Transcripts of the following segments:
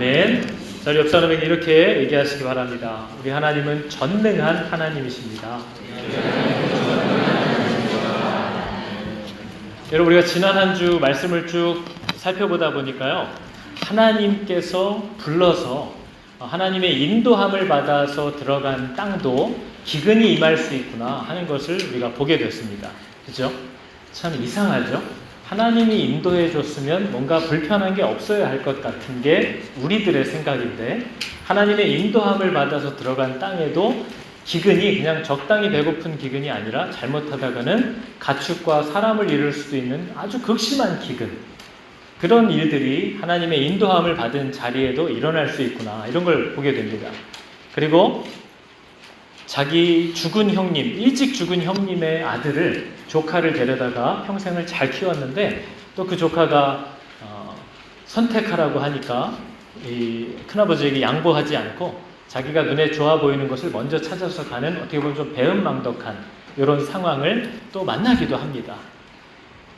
아멘. 자, 옆 사람에게 이렇게 얘기하시기 바랍니다. 우리 하나님은 전능한 하나님이십니다. 여러분, 우리가 지난 한 주 말씀을 쭉 살펴보다 보니까요, 하나님께서 불러서 하나님의 인도함을 받아서 들어간 땅도 기근이 임할 수 있구나 하는 것을 우리가 보게 됐습니다. 그죠? 참 이상하죠? 하나님이 인도해 줬으면 뭔가 불편한 게 없어야 할 것 같은 게 우리들의 생각인데, 하나님의 인도함을 받아서 들어간 땅에도 기근이 그냥 적당히 배고픈 기근이 아니라 잘못하다가는 가축과 사람을 잃을 수도 있는 아주 극심한 기근, 그런 일들이 하나님의 인도함을 받은 자리에도 일어날 수 있구나, 이런 걸 보게 됩니다. 그리고 자기 죽은 형님, 일찍 죽은 형님의 아들을, 조카를 데려다가 평생을 잘 키웠는데 또 그 조카가 선택하라고 하니까 이 큰아버지에게 양보하지 않고 자기가 눈에 좋아 보이는 것을 먼저 찾아서 가는, 어떻게 보면 좀 배은망덕한 이런 상황을 또 만나기도 합니다.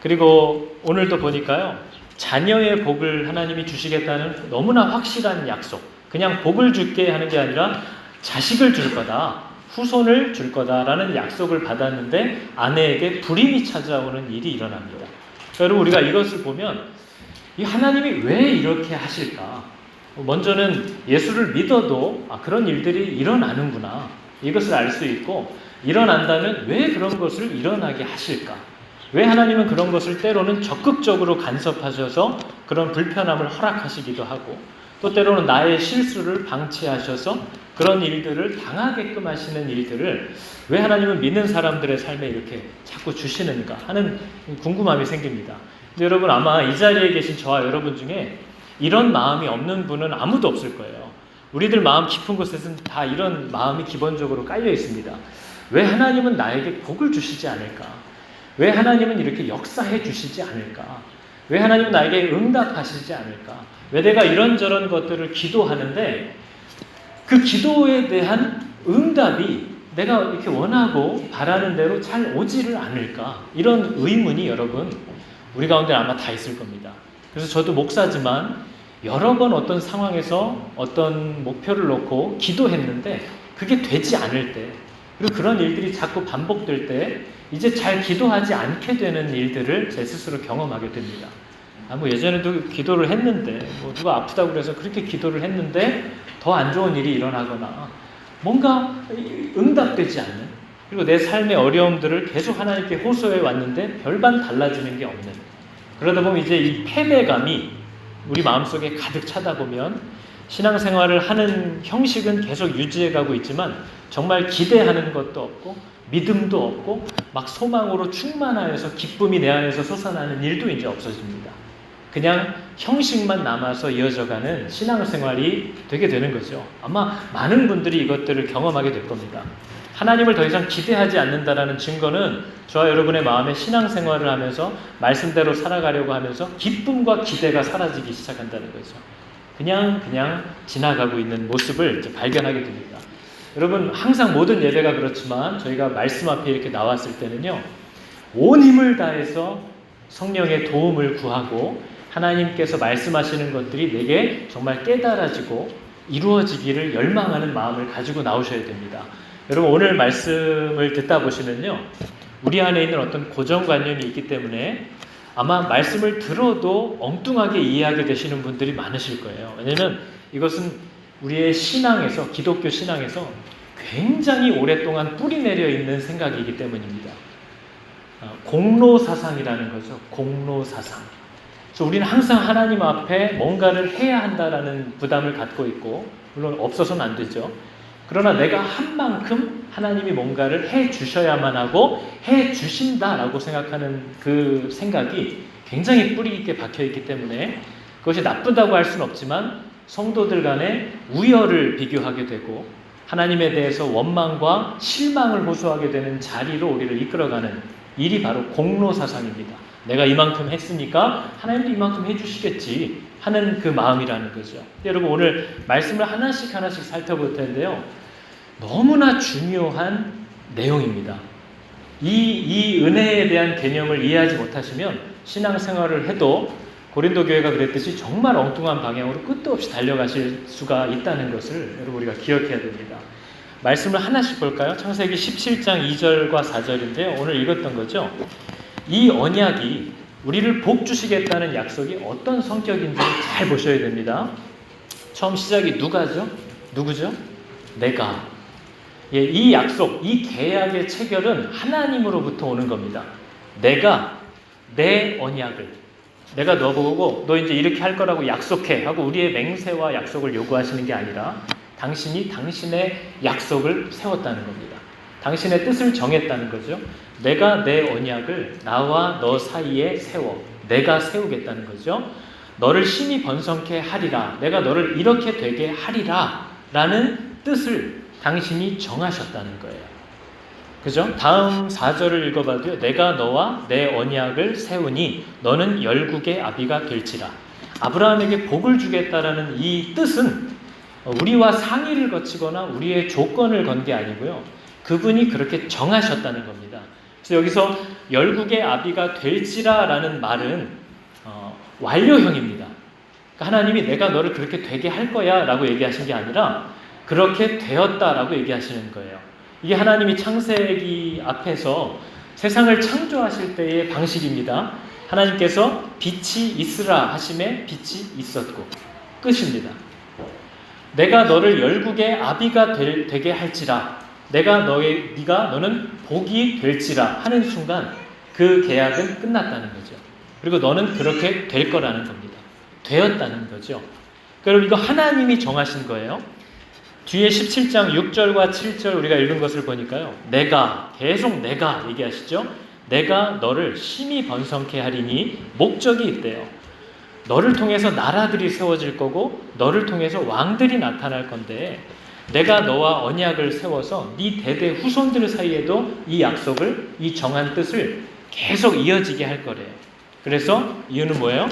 그리고 오늘도 보니까요, 자녀의 복을 하나님이 주시겠다는 너무나 확실한 약속, 그냥 복을 줄게 하는 게 아니라 자식을 줄 거다, 후손을 줄 거다라는 약속을 받았는데 아내에게 불임이 찾아오는 일이 일어납니다. 여러분, 우리가 이것을 보면 이 하나님이 왜 이렇게 하실까? 먼저는 예수를 믿어도 그런 일들이 일어나는구나, 이것을 알 수 있고, 일어난다면 왜 그런 것을 일어나게 하실까? 왜 하나님은 그런 것을 때로는 적극적으로 간섭하셔서 그런 불편함을 허락하시기도 하고, 또 때로는 나의 실수를 방치하셔서 그런 일들을 당하게끔 하시는 일들을 왜 하나님은 믿는 사람들의 삶에 이렇게 자꾸 주시는가 하는 궁금함이 생깁니다. 근데 여러분, 아마 이 자리에 계신 저와 여러분 중에 이런 마음이 없는 분은 아무도 없을 거예요. 우리들 마음 깊은 곳에서는 다 이런 마음이 기본적으로 깔려 있습니다. 왜 하나님은 나에게 복을 주시지 않을까? 왜 하나님은 이렇게 역사해 주시지 않을까? 왜 하나님은 나에게 응답하시지 않을까? 왜 내가 이런저런 것들을 기도하는데 그 기도에 대한 응답이 내가 이렇게 원하고 바라는 대로 잘 오지를 않을까? 이런 의문이 여러분, 우리 가운데 아마 다 있을 겁니다. 그래서 저도 목사지만 여러 번 어떤 상황에서 어떤 목표를 놓고 기도했는데 그게 되지 않을 때, 그리고 그런 일들이 자꾸 반복될 때 이제 잘 기도하지 않게 되는 일들을 제 스스로 경험하게 됩니다. 예전에도 기도를 했는데, 누가 아프다고 그래서 그렇게 기도를 했는데 더 안 좋은 일이 일어나거나 뭔가 응답되지 않는, 그리고 내 삶의 어려움들을 계속 하나님께 호소해 왔는데 별반 달라지는 게 없는, 그러다 보면 이제 이 패배감이 우리 마음속에 가득 차다 보면 신앙생활을 하는 형식은 계속 유지해 가고 있지만 정말 기대하는 것도 없고 믿음도 없고 막 소망으로 충만하여서 기쁨이 내 안에서 솟아나는 일도 이제 없어집니다. 그냥 형식만 남아서 이어져가는 신앙생활이 되게 되는 거죠. 아마 많은 분들이 이것들을 경험하게 될 겁니다. 하나님을 더 이상 기대하지 않는다라는 증거는 저와 여러분의 마음에 신앙생활을 하면서 말씀대로 살아가려고 하면서 기쁨과 기대가 사라지기 시작한다는 거죠. 그냥 지나가고 있는 모습을 이제 발견하게 됩니다. 여러분, 항상 모든 예배가 그렇지만 저희가 말씀 앞에 이렇게 나왔을 때는요, 온 힘을 다해서 성령의 도움을 구하고 하나님께서 말씀하시는 것들이 내게 정말 깨달아지고 이루어지기를 열망하는 마음을 가지고 나오셔야 됩니다. 여러분, 오늘 말씀을 듣다 보시면요, 우리 안에 있는 어떤 고정관념이 있기 때문에 아마 말씀을 들어도 엉뚱하게 이해하게 되시는 분들이 많으실 거예요. 왜냐하면 이것은 우리의 신앙에서, 기독교 신앙에서 굉장히 오랫동안 뿌리 내려 있는 생각이기 때문입니다. 공로사상이라는 거죠. 공로사상. 그래서 우리는 항상 하나님 앞에 뭔가를 해야 한다라는 부담을 갖고 있고, 물론 없어서는 안 되죠. 그러나 내가 한 만큼 하나님이 뭔가를 해 주셔야만 하고 해 주신다라고 생각하는 그 생각이 굉장히 뿌리 깊게 박혀 있기 때문에 그것이 나쁘다고 할 수는 없지만 성도들 간에 우열을 비교하게 되고 하나님에 대해서 원망과 실망을 호소하게 되는 자리로 우리를 이끌어가는 일이 바로 공로사상입니다. 내가 이만큼 했으니까 하나님도 이만큼 해주시겠지 하는 그 마음이라는 거죠. 여러분, 오늘 말씀을 하나씩 살펴볼 텐데요, 너무나 중요한 내용입니다. 이 은혜에 대한 개념을 이해하지 못하시면 신앙생활을 해도 고린도 교회가 그랬듯이 정말 엉뚱한 방향으로 끝도 없이 달려가실 수가 있다는 것을 여러분 우리가 기억해야 됩니다. 말씀을 하나씩 볼까요? 창세기 17장 2절과 4절인데요. 오늘 읽었던 거죠. 이 언약이 우리를 복 주시겠다는 약속이 어떤 성격인지 잘 보셔야 됩니다. 처음 시작이 누구죠? 내가. 예, 이 약속, 이 계약의 체결은 하나님으로부터 오는 겁니다. 내가 내 언약을, 내가 너보고 너 이제 이렇게 할 거라고 약속해 하고 우리의 맹세와 약속을 요구하시는 게 아니라 당신이 당신의 약속을 세웠다는 겁니다. 당신의 뜻을 정했다는 거죠. 내가 내 언약을 나와 너 사이에 세워. 내가 세우겠다는 거죠. 너를 심히 번성케 하리라. 내가 너를 이렇게 되게 하리라. 라는 뜻을 당신이 정하셨다는 거예요. 그죠? 다음 4절을 읽어봐도요. 내가 너와 내 언약을 세우니 너는 열국의 아비가 될지라. 아브라함에게 복을 주겠다라는 이 뜻은 우리와 상의를 거치거나 우리의 조건을 건 게 아니고요. 그분이 그렇게 정하셨다는 겁니다. 그래서 여기서 열국의 아비가 될지라라는 말은 완료형입니다. 그러니까 하나님이 내가 너를 그렇게 되게 할 거야 라고 얘기하신 게 아니라 그렇게 되었다라고 얘기하시는 거예요. 이게 하나님이 창세기 앞에서 세상을 창조하실 때의 방식입니다. 하나님께서 빛이 있으라 하심에 빛이 있었고 끝입니다. 내가 너를 열국의 아비가 되게 할지라. 내가 너는 복이 될지라 하는 순간 그 계약은 끝났다는 거죠. 그리고 너는 그렇게 될 거라는 겁니다. 되었다는 거죠. 그럼 이거 하나님이 정하신 거예요. 뒤에 17장 6절과 7절 우리가 읽은 것을 보니까요. 계속 내가 얘기하시죠. 내가 너를 심히 번성케 하리니 목적이 있대요. 너를 통해서 나라들이 세워질 거고 너를 통해서 왕들이 나타날 건데 내가 너와 언약을 세워서 네 대대 후손들 사이에도 이 약속을, 이 정한 뜻을 계속 이어지게 할 거래요. 그래서 이유는 뭐예요?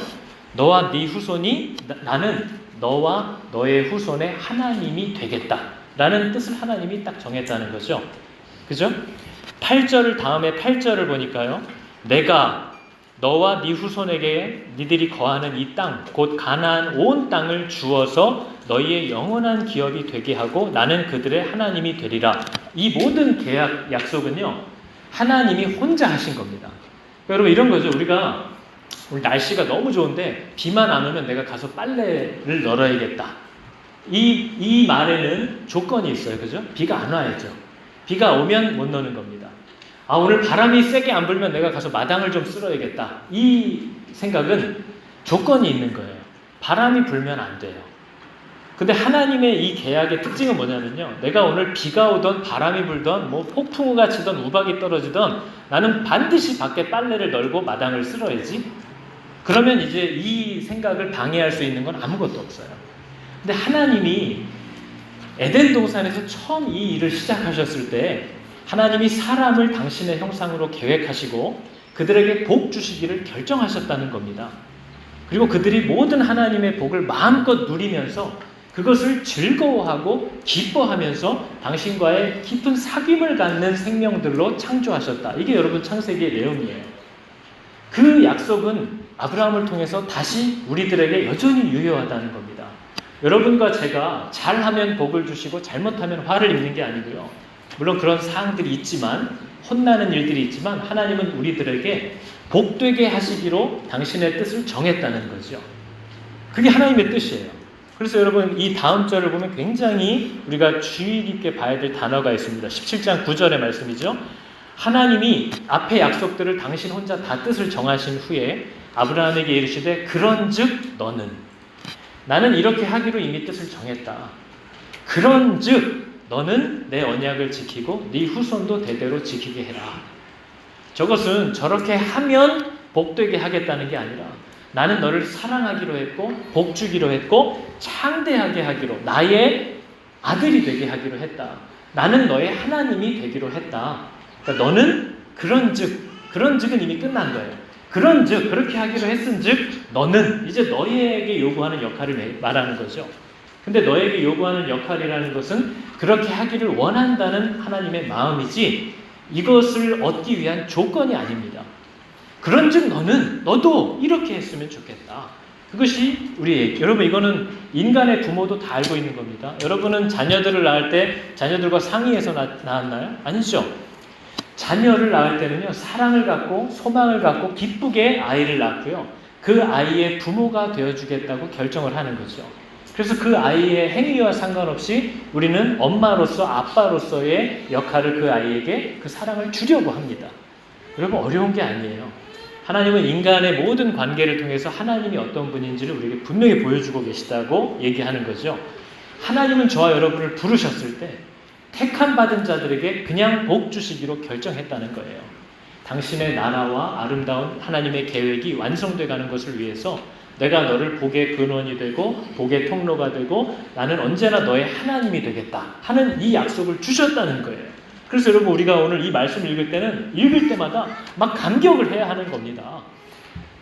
너와 네 후손이 나는 너와 너의 후손의 하나님이 되겠다라는 뜻을 하나님이 딱 정했다는 거죠. 그죠? 8절을 다음에 8절을 보니까요. 내가 너와 네 후손에게 니들이 거하는 이 땅, 곧 가나안 온 땅을 주어서 너희의 영원한 기업이 되게 하고 나는 그들의 하나님이 되리라. 이 모든 계약 약속은요. 하나님이 혼자 하신 겁니다. 여러분 이런 거죠. 우리가 오늘 날씨가 너무 좋은데 비만 안 오면 내가 가서 빨래를 널어야겠다. 이 말에는 조건이 있어요. 그죠? 비가 안 와야죠. 비가 오면 못 넣는 겁니다. 오늘 바람이 세게 안 불면 내가 가서 마당을 좀 쓸어야겠다. 이 생각은 조건이 있는 거예요. 바람이 불면 안 돼요. 근데 하나님의 이 계약의 특징은 뭐냐면요. 내가 오늘 비가 오던 바람이 불던 폭풍우가 치던 우박이 떨어지던 나는 반드시 밖에 빨래를 널고 마당을 쓸어야지. 그러면 이제 이 생각을 방해할 수 있는 건 아무것도 없어요. 근데 하나님이 에덴 동산에서 처음 이 일을 시작하셨을 때 하나님이 사람을 당신의 형상으로 계획하시고 그들에게 복 주시기를 결정하셨다는 겁니다. 그리고 그들이 모든 하나님의 복을 마음껏 누리면서 그것을 즐거워하고 기뻐하면서 당신과의 깊은 사귐을 갖는 생명들로 창조하셨다. 이게 여러분 창세기의 내용이에요. 그 약속은 아브라함을 통해서 다시 우리들에게 여전히 유효하다는 겁니다. 여러분과 제가 잘하면 복을 주시고 잘못하면 화를 입는 게 아니고요. 물론 그런 사항들이 있지만 혼나는 일들이 있지만 하나님은 우리들에게 복되게 하시기로 당신의 뜻을 정했다는 거죠. 그게 하나님의 뜻이에요. 그래서 여러분 이 다음 절을 보면 굉장히 우리가 주의 깊게 봐야 될 단어가 있습니다. 17장 9절의 말씀이죠. 하나님이 앞의 약속들을 당신 혼자 다 뜻을 정하신 후에 아브라함에게 이르시되 그런즉 너는 나는 이렇게 하기로 이미 뜻을 정했다. 그런즉 너는 내 언약을 지키고 네 후손도 대대로 지키게 해라. 저것은 저렇게 하면 복되게 하겠다는 게 아니라 나는 너를 사랑하기로 했고 복 주기로 했고 창대하게 하기로 나의 아들이 되게 하기로 했다. 나는 너의 하나님이 되기로 했다. 그러니까 너는 그런즉은 이미 끝난 거예요. 그런즉 그렇게 하기로 했은즉 너는 이제 너희에게 요구하는 역할을 말하는 거죠. 근데 너에게 요구하는 역할이라는 것은 그렇게 하기를 원한다는 하나님의 마음이지 이것을 얻기 위한 조건이 아닙니다. 그런즉 너도 이렇게 했으면 좋겠다. 그것이 우리 여러분, 이거는 인간의 부모도 다 알고 있는 겁니다. 여러분은 자녀들을 낳을 때 자녀들과 상의해서 낳았나요? 아니죠. 자녀를 낳을 때는요, 사랑을 갖고 소망을 갖고 기쁘게 아이를 낳고요, 그 아이의 부모가 되어주겠다고 결정을 하는 거죠. 그래서 그 아이의 행위와 상관없이 우리는 엄마로서 아빠로서의 역할을 그 아이에게 그 사랑을 주려고 합니다. 여러분, 어려운 게 아니에요. 하나님은 인간의 모든 관계를 통해서 하나님이 어떤 분인지를 우리에게 분명히 보여주고 계시다고 얘기하는 거죠. 하나님은 저와 여러분을 부르셨을 때 택함 받은 자들에게 그냥 복 주시기로 결정했다는 거예요. 당신의 나라와 아름다운 하나님의 계획이 완성돼 가는 것을 위해서 내가 너를 복의 근원이 되고 복의 통로가 되고 나는 언제나 너의 하나님이 되겠다 하는 이 약속을 주셨다는 거예요. 그래서 여러분, 우리가 오늘 이 말씀을 읽을 때는 읽을 때마다 막 감격을 해야 하는 겁니다.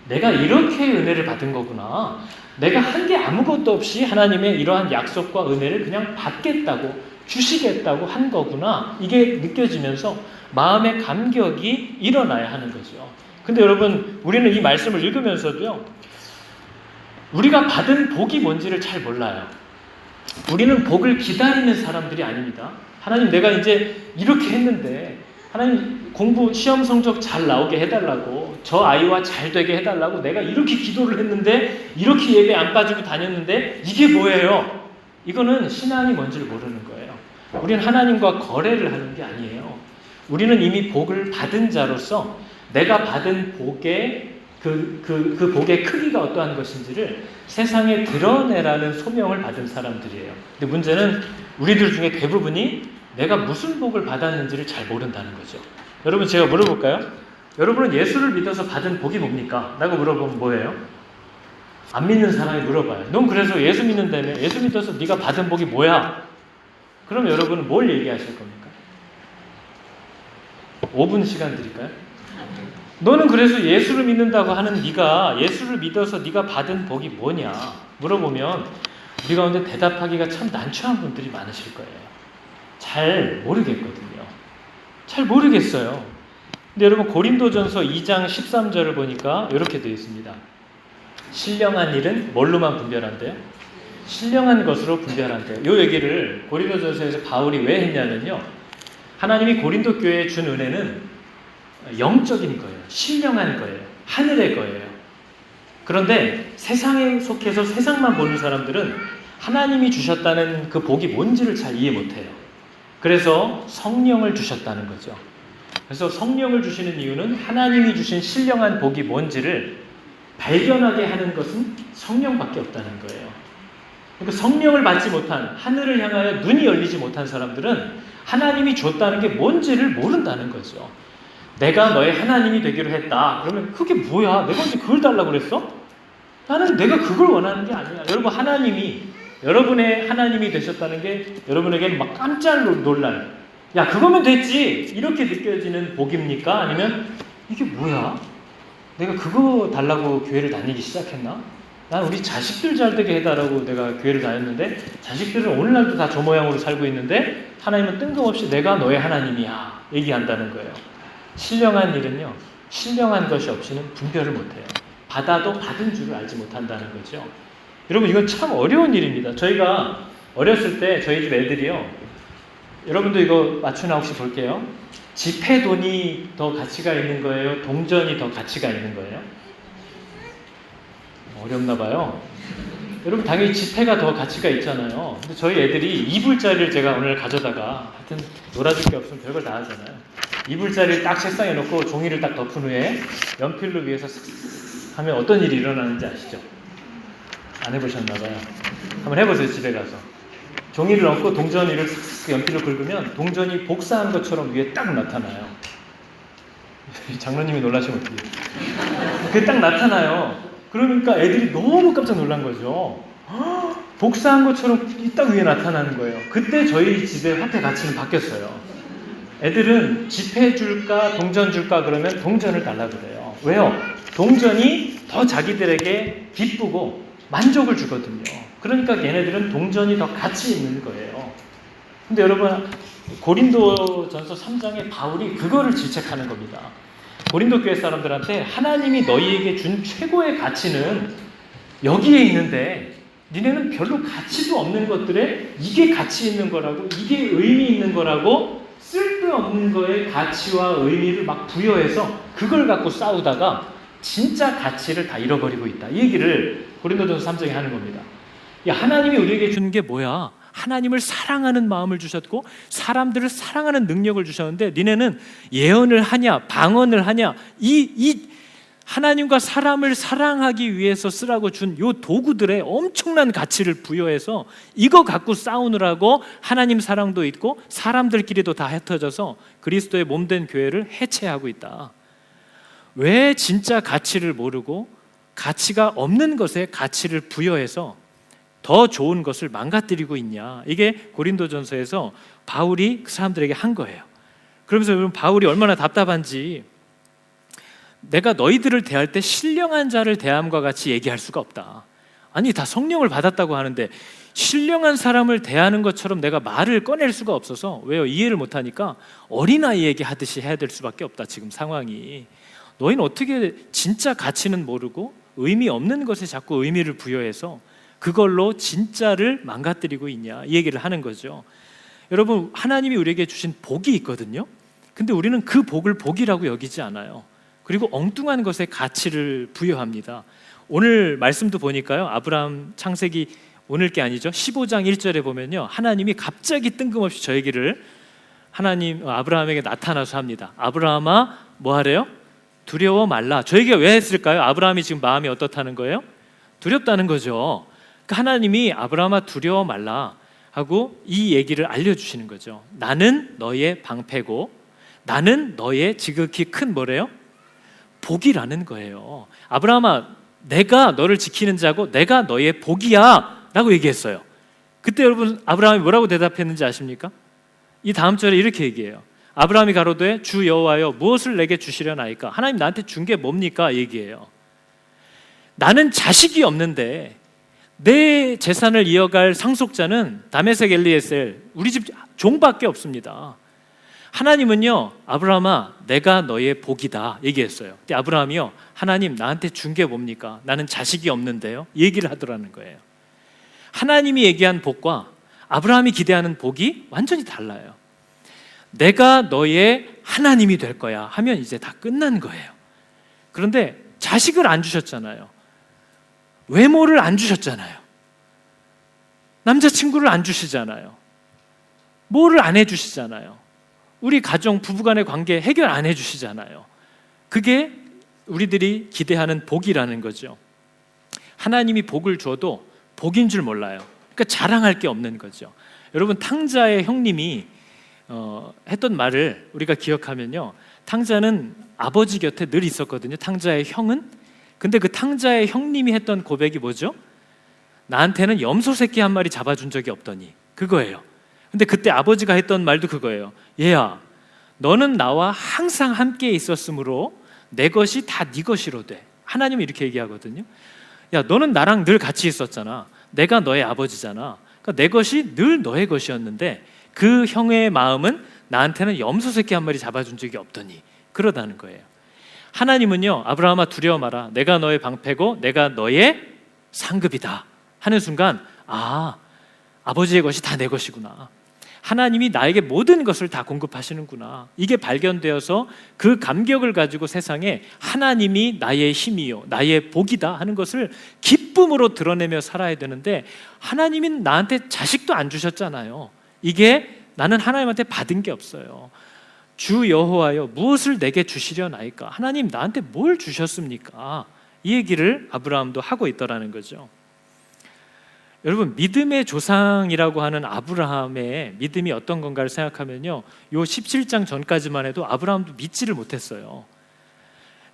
내가 이렇게 은혜를 받은 거구나. 내가 한 게 아무것도 없이 하나님의 이러한 약속과 은혜를 그냥 받겠다고, 주시겠다고 한 거구나. 이게 느껴지면서 마음의 감격이 일어나야 하는 거죠. 근데 여러분, 우리는 이 말씀을 읽으면서도요, 우리가 받은 복이 뭔지를 잘 몰라요. 우리는 복을 기다리는 사람들이 아닙니다. 하나님, 내가 이제 이렇게 했는데 하나님, 공부 시험 성적 잘 나오게 해달라고, 저 아이와 잘 되게 해달라고 내가 이렇게 기도를 했는데, 이렇게 예배 안 빠지고 다녔는데 이게 뭐예요? 이거는 신앙이 뭔지를 모르는 거예요. 우리는 하나님과 거래를 하는 게 아니에요. 우리는 이미 복을 받은 자로서 내가 받은 복의 그 복의 크기가 어떠한 것인지를 세상에 드러내라는 소명을 받은 사람들이에요. 근데 문제는 우리들 중에 대부분이 내가 무슨 복을 받았는지를 잘 모른다는 거죠. 여러분, 제가 물어볼까요? 여러분은 예수를 믿어서 받은 복이 뭡니까? 라고 물어보면 뭐예요? 안 믿는 사람이 물어봐요. 넌 그래서 예수 믿는다며? 예수 믿어서 네가 받은 복이 뭐야? 그럼 여러분은 뭘 얘기하실 겁니까? 5분 시간 드릴까요? 너는 그래서 예수를 믿는다고 하는 네가 예수를 믿어서 네가 받은 복이 뭐냐 물어보면 우리 가운데 대답하기가 참 난처한 분들이 많으실 거예요. 잘 모르겠거든요. 잘 모르겠어요. 근데 여러분, 고린도전서 2장 13절을 보니까 이렇게 되어 있습니다. 신령한 일은 뭘로만 분별한대요? 신령한 것으로 분별한대요. 이 얘기를 고린도전서에서 바울이 왜 했냐면요, 하나님이 고린도 교회에 준 은혜는 영적인 거예요. 신령한 거예요. 하늘의 거예요. 그런데 세상에 속해서 세상만 보는 사람들은 하나님이 주셨다는 그 복이 뭔지를 잘 이해 못해요. 그래서 성령을 주셨다는 거죠. 그래서 성령을 주시는 이유는 하나님이 주신 신령한 복이 뭔지를 발견하게 하는 것은 성령밖에 없다는 거예요. 그러니까 성령을 받지 못한, 하늘을 향하여 눈이 열리지 못한 사람들은 하나님이 줬다는 게 뭔지를 모른다는 거죠. 내가 너의 하나님이 되기로 했다. 그러면 그게 뭐야? 내가 언제 그걸 달라고 그랬어? 나는 내가 그걸 원하는 게 아니야. 여러분, 하나님이 여러분의 하나님이 되셨다는 게 여러분에게는 막 깜짝 놀랄, 야 그거면 됐지, 이렇게 느껴지는 복입니까? 아니면 이게 뭐야? 내가 그거 달라고 교회를 다니기 시작했나? 난 우리 자식들 잘 되게 해달라고 내가 교회를 다녔는데 자식들은 오늘날도 다 저 모양으로 살고 있는데 하나님은 뜬금없이 내가 너의 하나님이야 얘기한다는 거예요. 신령한 일은요, 신령한 것이 없이는 분별을 못해요. 받아도 받은 줄을 알지 못한다는 거죠. 여러분, 이건 참 어려운 일입니다. 저희가 어렸을 때 저희 집 애들이요, 여러분도 이거 맞추나 혹시 볼게요. 지폐 돈이 더 가치가 있는 거예요? 동전이 더 가치가 있는 거예요? 어렵나 봐요. 여러분, 당연히 지폐가 더 가치가 있잖아요. 근데 저희 애들이 이불자리를 제가 오늘 가져다가, 하여튼 놀아줄 게 없으면 별걸 다 하잖아요. 이불자리를 딱 책상에 놓고 종이를 딱 덮은 후에 연필로 위에서 슥슥 하면 어떤 일이 일어나는지 아시죠? 안 해보셨나 봐요. 한번 해보세요. 집에 가서 종이를 얹고 동전이를 슥슥 연필로 긁으면 동전이 복사한 것처럼 위에 딱 나타나요. 장로님이 놀라시면 어떡해요. 그게 딱 나타나요. 그러니까 애들이 너무 깜짝 놀란 거죠. 복사한 것처럼 딱 위에 나타나는 거예요. 그때 저희 집의 화폐 가치는 바뀌었어요. 애들은 지폐 줄까 동전 줄까 그러면 동전을 달라고 그래요. 왜요? 동전이 더 자기들에게 기쁘고 만족을 주거든요. 그러니까 얘네들은 동전이 더 가치 있는 거예요. 근데 여러분, 고린도전서 3장에 바울이 그거를 질책하는 겁니다. 고린도 교회 사람들한테 하나님이 너희에게 준 최고의 가치는 여기에 있는데 니네는 별로 가치도 없는 것들에 이게 가치 있는 거라고, 이게 의미 있는 거라고 쓸데없는 거에 가치와 의미를 막 부여해서 그걸 갖고 싸우다가 진짜 가치를 다 잃어버리고 있다. 이 얘기를 고린도전서 3장에 하는 겁니다. 야, 하나님이 우리에게 준 게 뭐야? 하나님을 사랑하는 마음을 주셨고 사람들을 사랑하는 능력을 주셨는데 니네는 예언을 하냐 방언을 하냐 이 하나님과 사람을 사랑하기 위해서 쓰라고 준 요 도구들에 엄청난 가치를 부여해서 이거 갖고 싸우느라고 하나님 사랑도 있고 사람들끼리도 다 흩어져서 그리스도의 몸된 교회를 해체하고 있다. 왜 진짜 가치를 모르고 가치가 없는 것에 가치를 부여해서 더 좋은 것을 망가뜨리고 있냐. 이게 고린도전서에서 바울이 그 사람들에게 한 거예요. 그러면서 여러분 바울이 얼마나 답답한지, 내가 너희들을 대할 때 신령한 자를 대함과 같이 얘기할 수가 없다. 아니 다 성령을 받았다고 하는데 신령한 사람을 대하는 것처럼 내가 말을 꺼낼 수가 없어서, 왜요? 이해를 못하니까 어린아이에게 하듯이 해야 될 수밖에 없다. 지금 상황이. 너희는 어떻게 진짜 가치는 모르고 의미 없는 것에 자꾸 의미를 부여해서 그걸로 진짜를 망가뜨리고 있냐, 이 얘기를 하는 거죠. 여러분, 하나님이 우리에게 주신 복이 있거든요. 근데 우리는 그 복을 복이라고 여기지 않아요. 그리고 엉뚱한 것에 가치를 부여합니다. 오늘 말씀도 보니까요, 아브라함 창세기 오늘 게 아니죠, 15장 1절에 보면요, 하나님이 갑자기 뜬금없이 저 얘기를 아브라함에게 나타나서 합니다. 아브라함아 뭐 하래요? 두려워 말라. 저 얘기가 왜 했을까요? 아브라함이 지금 마음이 어떻다는 거예요? 두렵다는 거죠. 그러니까 하나님이 아브라함아 두려워 말라 하고 이 얘기를 알려주시는 거죠. 나는 너의 방패고 나는 너의 지극히 큰 뭐래요? 복이라는 거예요. 아브라함아 내가 너를 지키는 자고 내가 너의 복이야 라고 얘기했어요. 그때 여러분 아브라함이 뭐라고 대답했는지 아십니까? 이 다음 절에 이렇게 얘기해요. 아브라함이 가로되 주 여호와여 무엇을 내게 주시려나이까? 하나님 나한테 준 게 뭡니까? 얘기해요. 나는 자식이 없는데 내 재산을 이어갈 상속자는 다메섹 엘리에셀 우리 집 종밖에 없습니다. 하나님은요, 아브라함아 내가 너의 복이다 얘기했어요. 근데 아브라함이요, 하나님 나한테 준 게 뭡니까? 나는 자식이 없는데요, 얘기를 하더라는 거예요. 하나님이 얘기한 복과 아브라함이 기대하는 복이 완전히 달라요. 내가 너의 하나님이 될 거야 하면 이제 다 끝난 거예요. 그런데 자식을 안 주셨잖아요. 외모를 안 주셨잖아요. 남자친구를 안 주시잖아요. 뭐를 안 해주시잖아요. 우리 가정 부부간의 관계 해결 안 해주시잖아요. 그게 우리들이 기대하는 복이라는 거죠. 하나님이 복을 줘도 복인 줄 몰라요. 그러니까 자랑할 게 없는 거죠. 여러분 탕자의 형님이 했던 말을 우리가 기억하면요, 탕자는 아버지 곁에 늘 있었거든요. 탕자의 형은. 근데 그 탕자의 형님이 했던 고백이 뭐죠? 나한테는 염소 새끼 한 마리 잡아준 적이 없더니, 그거예요. 근데 그때 아버지가 했던 말도 그거예요. 얘야 너는 나와 항상 함께 있었으므로 내 것이 다 네 것이로 돼. 하나님이 이렇게 얘기하거든요. 야 너는 나랑 늘 같이 있었잖아. 내가 너의 아버지잖아. 그러니까 내 것이 늘 너의 것이었는데 그 형의 마음은 나한테는 염소 새끼 한 마리 잡아준 적이 없더니, 그러다는 거예요. 하나님은요, 아브라함아 두려워 마라. 내가 너의 방패고 내가 너의 상급이다 하는 순간, 아, 아버지의 것이 다 내 것이구나. 하나님이 나에게 모든 것을 다 공급하시는구나. 이게 발견되어서 그 감격을 가지고 세상에 하나님이 나의 힘이요 나의 복이다 하는 것을 기쁨으로 드러내며 살아야 되는데, 하나님은 나한테 자식도 안 주셨잖아요. 이게 나는 하나님한테 받은 게 없어요. 주 여호와여 무엇을 내게 주시려나이까? 하나님 나한테 뭘 주셨습니까? 이 얘기를 아브라함도 하고 있더라는 거죠. 여러분 믿음의 조상이라고 하는 아브라함의 믿음이 어떤 건가를 생각하면요, 요 17장 전까지만 해도 아브라함도 믿지를 못했어요.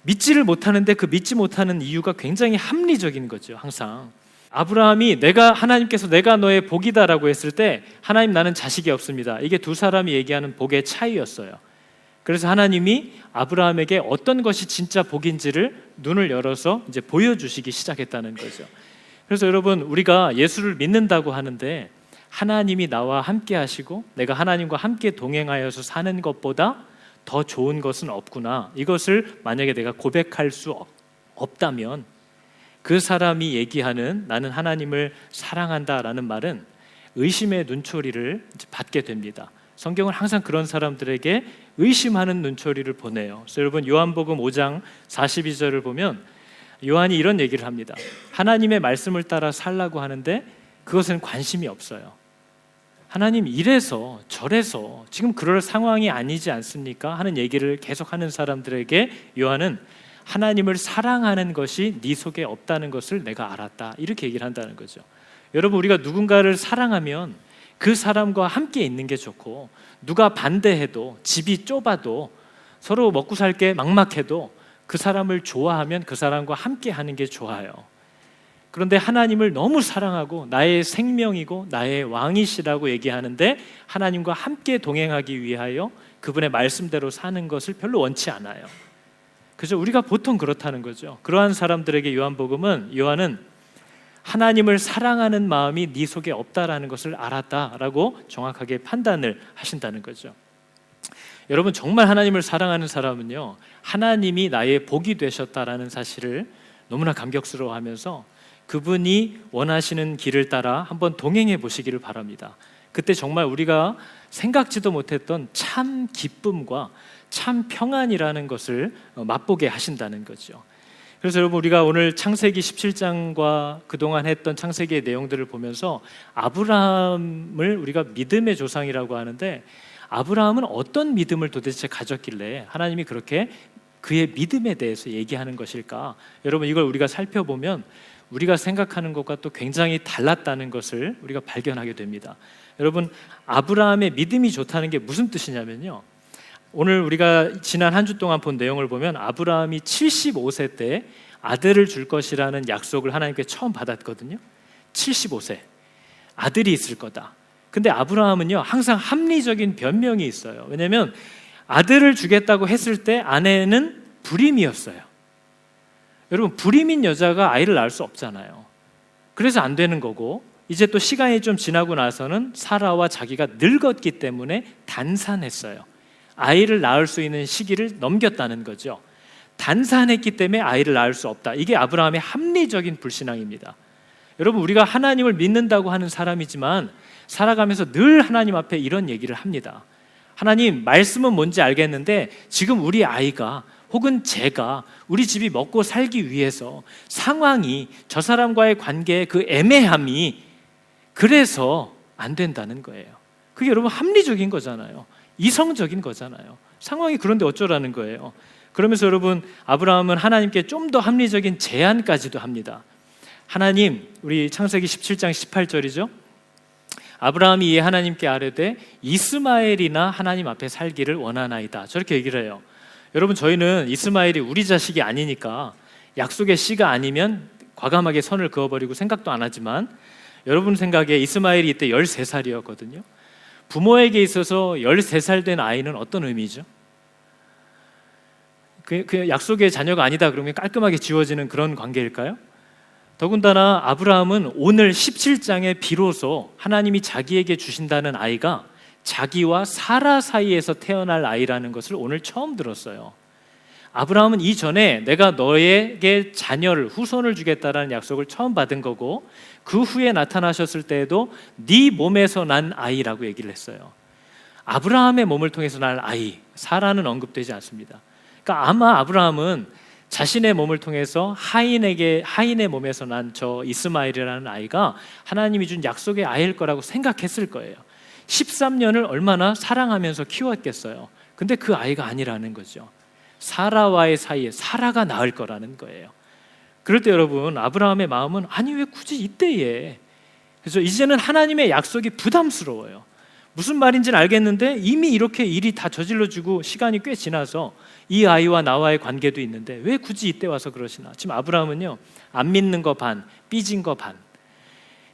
믿지를 못하는데 그 믿지 못하는 이유가 굉장히 합리적인 거죠. 항상 아브라함이 하나님께서 내가 너의 복이다라고 했을 때 하나님 나는 자식이 없습니다. 이게 두 사람이 얘기하는 복의 차이였어요. 그래서 하나님이 아브라함에게 어떤 것이 진짜 복인지를 눈을 열어서 이제 보여주시기 시작했다는 거죠. 그래서 여러분 우리가 예수를 믿는다고 하는데 하나님이 나와 함께 하시고 내가 하나님과 함께 동행하여서 사는 것보다 더 좋은 것은 없구나. 이것을 만약에 내가 고백할 수 없다면 그 사람이 얘기하는 나는 하나님을 사랑한다라는 말은 의심의 눈초리를 받게 됩니다. 성경은 항상 그런 사람들에게 의심하는 눈초리를 보내요. 그래서 여러분 요한복음 5장 42절을 보면 요한이 이런 얘기를 합니다. 하나님의 말씀을 따라 살라고 하는데 그것은 관심이 없어요. 하나님 이래서 저래서 지금 그럴 상황이 아니지 않습니까? 하는 얘기를 계속하는 사람들에게 요한은 하나님을 사랑하는 것이 네 속에 없다는 것을 내가 알았다. 이렇게 얘기를 한다는 거죠. 여러분 우리가 누군가를 사랑하면 그 사람과 함께 있는 게 좋고 누가 반대해도 집이 좁아도 서로 먹고 살 게 막막해도 그 사람을 좋아하면 그 사람과 함께 하는 게 좋아요. 그런데 하나님을 너무 사랑하고 나의 생명이고 나의 왕이시라고 얘기하는데 하나님과 함께 동행하기 위하여 그분의 말씀대로 사는 것을 별로 원치 않아요. 그래서 우리가 보통 그렇다는 거죠. 그러한 사람들에게 요한은 하나님을 사랑하는 마음이 네 속에 없다라는 것을 알았다라고 정확하게 판단을 하신다는 거죠. 여러분 정말 하나님을 사랑하는 사람은요 하나님이 나의 복이 되셨다라는 사실을 너무나 감격스러워하면서 그분이 원하시는 길을 따라 한번 동행해 보시기를 바랍니다. 그때 정말 우리가 생각지도 못했던 참 기쁨과 참 평안이라는 것을 맛보게 하신다는 거죠. 그래서 여러분 우리가 오늘 창세기 17장과 그동안 했던 창세기의 내용들을 보면서 아브라함을 우리가 믿음의 조상이라고 하는데 아브라함은 어떤 믿음을 도대체 가졌길래 하나님이 그렇게 그의 믿음에 대해서 얘기하는 것일까? 여러분 이걸 우리가 살펴보면 우리가 생각하는 것과 또 굉장히 달랐다는 것을 우리가 발견하게 됩니다. 여러분 아브라함의 믿음이 좋다는 게 무슨 뜻이냐면요 오늘 우리가 지난 한 주 동안 본 내용을 보면 아브라함이 75세 때 아들을 줄 것이라는 약속을 하나님께 처음 받았거든요. 75세 아들이 있을 거다. 근데 아브라함은요 항상 합리적인 변명이 있어요. 왜냐하면 아들을 주겠다고 했을 때 아내는 불임이었어요. 여러분 불임인 여자가 아이를 낳을 수 없잖아요. 그래서 안 되는 거고 이제 또 시간이 좀 지나고 나서는 사라와 자기가 늙었기 때문에 단산했어요. 아이를 낳을 수 있는 시기를 넘겼다는 거죠. 단산했기 때문에 아이를 낳을 수 없다. 이게 아브라함의 합리적인 불신앙입니다. 여러분 우리가 하나님을 믿는다고 하는 사람이지만 살아가면서 늘 하나님 앞에 이런 얘기를 합니다. 하나님 말씀은 뭔지 알겠는데 지금 우리 아이가 혹은 제가 우리 집이 먹고 살기 위해서 상황이 저 사람과의 관계의 그 애매함이 그래서 안 된다는 거예요. 그게 여러분 합리적인 거잖아요. 이성적인 거잖아요. 상황이 그런데 어쩌라는 거예요. 그러면서 여러분 아브라함은 하나님께 좀 더 합리적인 제안까지도 합니다. 하나님 우리 창세기 17장 18절이죠. 아브라함이 이에 하나님께 아뢰되 이스마엘이나 하나님 앞에 살기를 원하나이다. 저렇게 얘기를 해요. 여러분 저희는 이스마엘이 우리 자식이 아니니까 약속의 씨가 아니면 과감하게 선을 그어버리고 생각도 안 하지만 여러분 생각에 이스마엘이 이때 13살이었거든요. 부모에게 있어서 13살 된 아이는 어떤 의미죠? 그 약속의 자녀가 아니다 그러면 깔끔하게 지워지는 그런 관계일까요? 더군다나 아브라함은 오늘 17장에 비로소 하나님이 자기에게 주신다는 아이가 자기와 사라 사이에서 태어날 아이라는 것을 오늘 처음 들었어요. 아브라함은 이전에 내가 너에게 자녀를 후손을 주겠다라는 약속을 처음 받은 거고 그 후에 나타나셨을 때에도 네 몸에서 난 아이라고 얘기를 했어요. 아브라함의 몸을 통해서 날 아이, 사라는 언급되지 않습니다. 그러니까 아마 아브라함은 자신의 몸을 통해서 하인의 몸에서 난 저 이스마엘이라는 아이가 하나님이 준 약속의 아이일 거라고 생각했을 거예요. 13년을 얼마나 사랑하면서 키웠겠어요. 근데 그 아이가 아니라는 거죠. 사라와의 사이에 사라가 낳을 거라는 거예요. 그럴 때 여러분 아브라함의 마음은 아니 왜 굳이 이때에, 그래서 이제는 하나님의 약속이 부담스러워요. 무슨 말인지는 알겠는데 이미 이렇게 일이 다 저질러지고 시간이 꽤 지나서 이 아이와 나와의 관계도 있는데 왜 굳이 이때 와서 그러시나. 지금 아브라함은요 안 믿는 거 반, 삐진 거 반.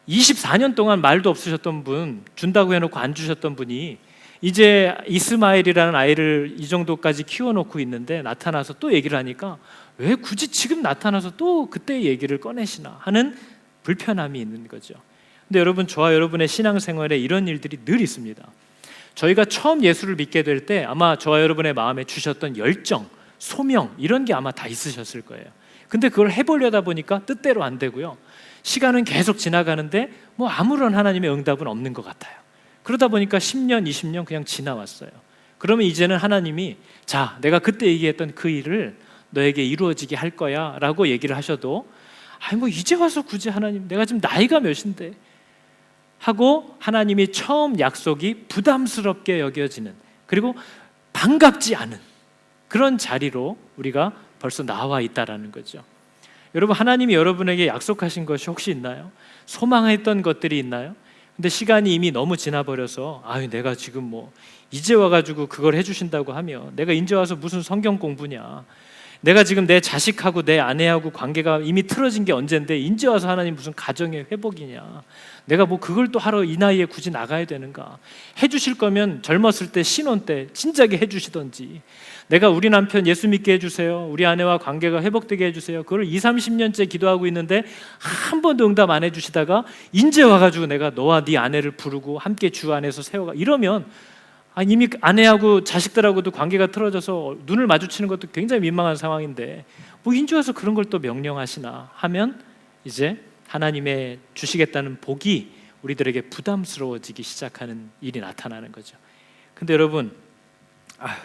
24년 동안 말도 없으셨던 분, 준다고 해놓고 안 주셨던 분이 이제 이스마엘이라는 아이를 이 정도까지 키워놓고 있는데 나타나서 또 얘기를 하니까 왜 굳이 지금 나타나서 또 그때 얘기를 꺼내시나 하는 불편함이 있는 거죠. 근데 여러분, 저와 여러분의 신앙생활에 이런 일들이 늘 있습니다. 저희가 처음 예수를 믿게 될 때 아마 저와 여러분의 마음에 주셨던 열정, 소명 이런 게 아마 다 있으셨을 거예요. 근데 그걸 해보려다 보니까 뜻대로 안 되고요. 시간은 계속 지나가는데 뭐 아무런 하나님의 응답은 없는 것 같아요. 그러다 보니까 10년, 20년 그냥 지나왔어요. 그러면 이제는 하나님이 자, 내가 그때 얘기했던 그 일을 너에게 이루어지게 할 거야 라고 얘기를 하셔도 아니 뭐 이제 와서 굳이 하나님 내가 지금 나이가 몇인데 하고 하나님이 처음 약속이 부담스럽게 여겨지는 그리고 반갑지 않은 그런 자리로 우리가 벌써 나와 있다라는 거죠. 여러분 하나님이 여러분에게 약속하신 것이 혹시 있나요? 소망했던 것들이 있나요? 근데 시간이 이미 너무 지나버려서 아유 내가 지금 뭐 이제 와가지고 그걸 해주신다고 하면 내가 이제 와서 무슨 성경 공부냐, 내가 지금 내 자식하고 내 아내하고 관계가 이미 틀어진 게 언젠데 이제 와서 하나님 무슨 가정의 회복이냐, 내가 뭐 그걸 또 하러 이 나이에 굳이 나가야 되는가, 해주실 거면 젊었을 때 신혼 때 진작에 해주시던지, 내가 우리 남편 예수 믿게 해주세요, 우리 아내와 관계가 회복되게 해주세요, 그걸 20-30년째 기도하고 있는데 한 번도 응답 안 해주시다가 이제 와가지고 내가 너와 네 아내를 부르고 함께 주 안에서 세워가 이러면 이미 아내하고 자식들하고도 관계가 틀어져서 눈을 마주치는 것도 굉장히 민망한 상황인데 뭐 인제 와서 그런 걸 또 명령하시나 하면 이제 하나님의 주시겠다는 복이 우리들에게 부담스러워지기 시작하는 일이 나타나는 거죠. 근데 여러분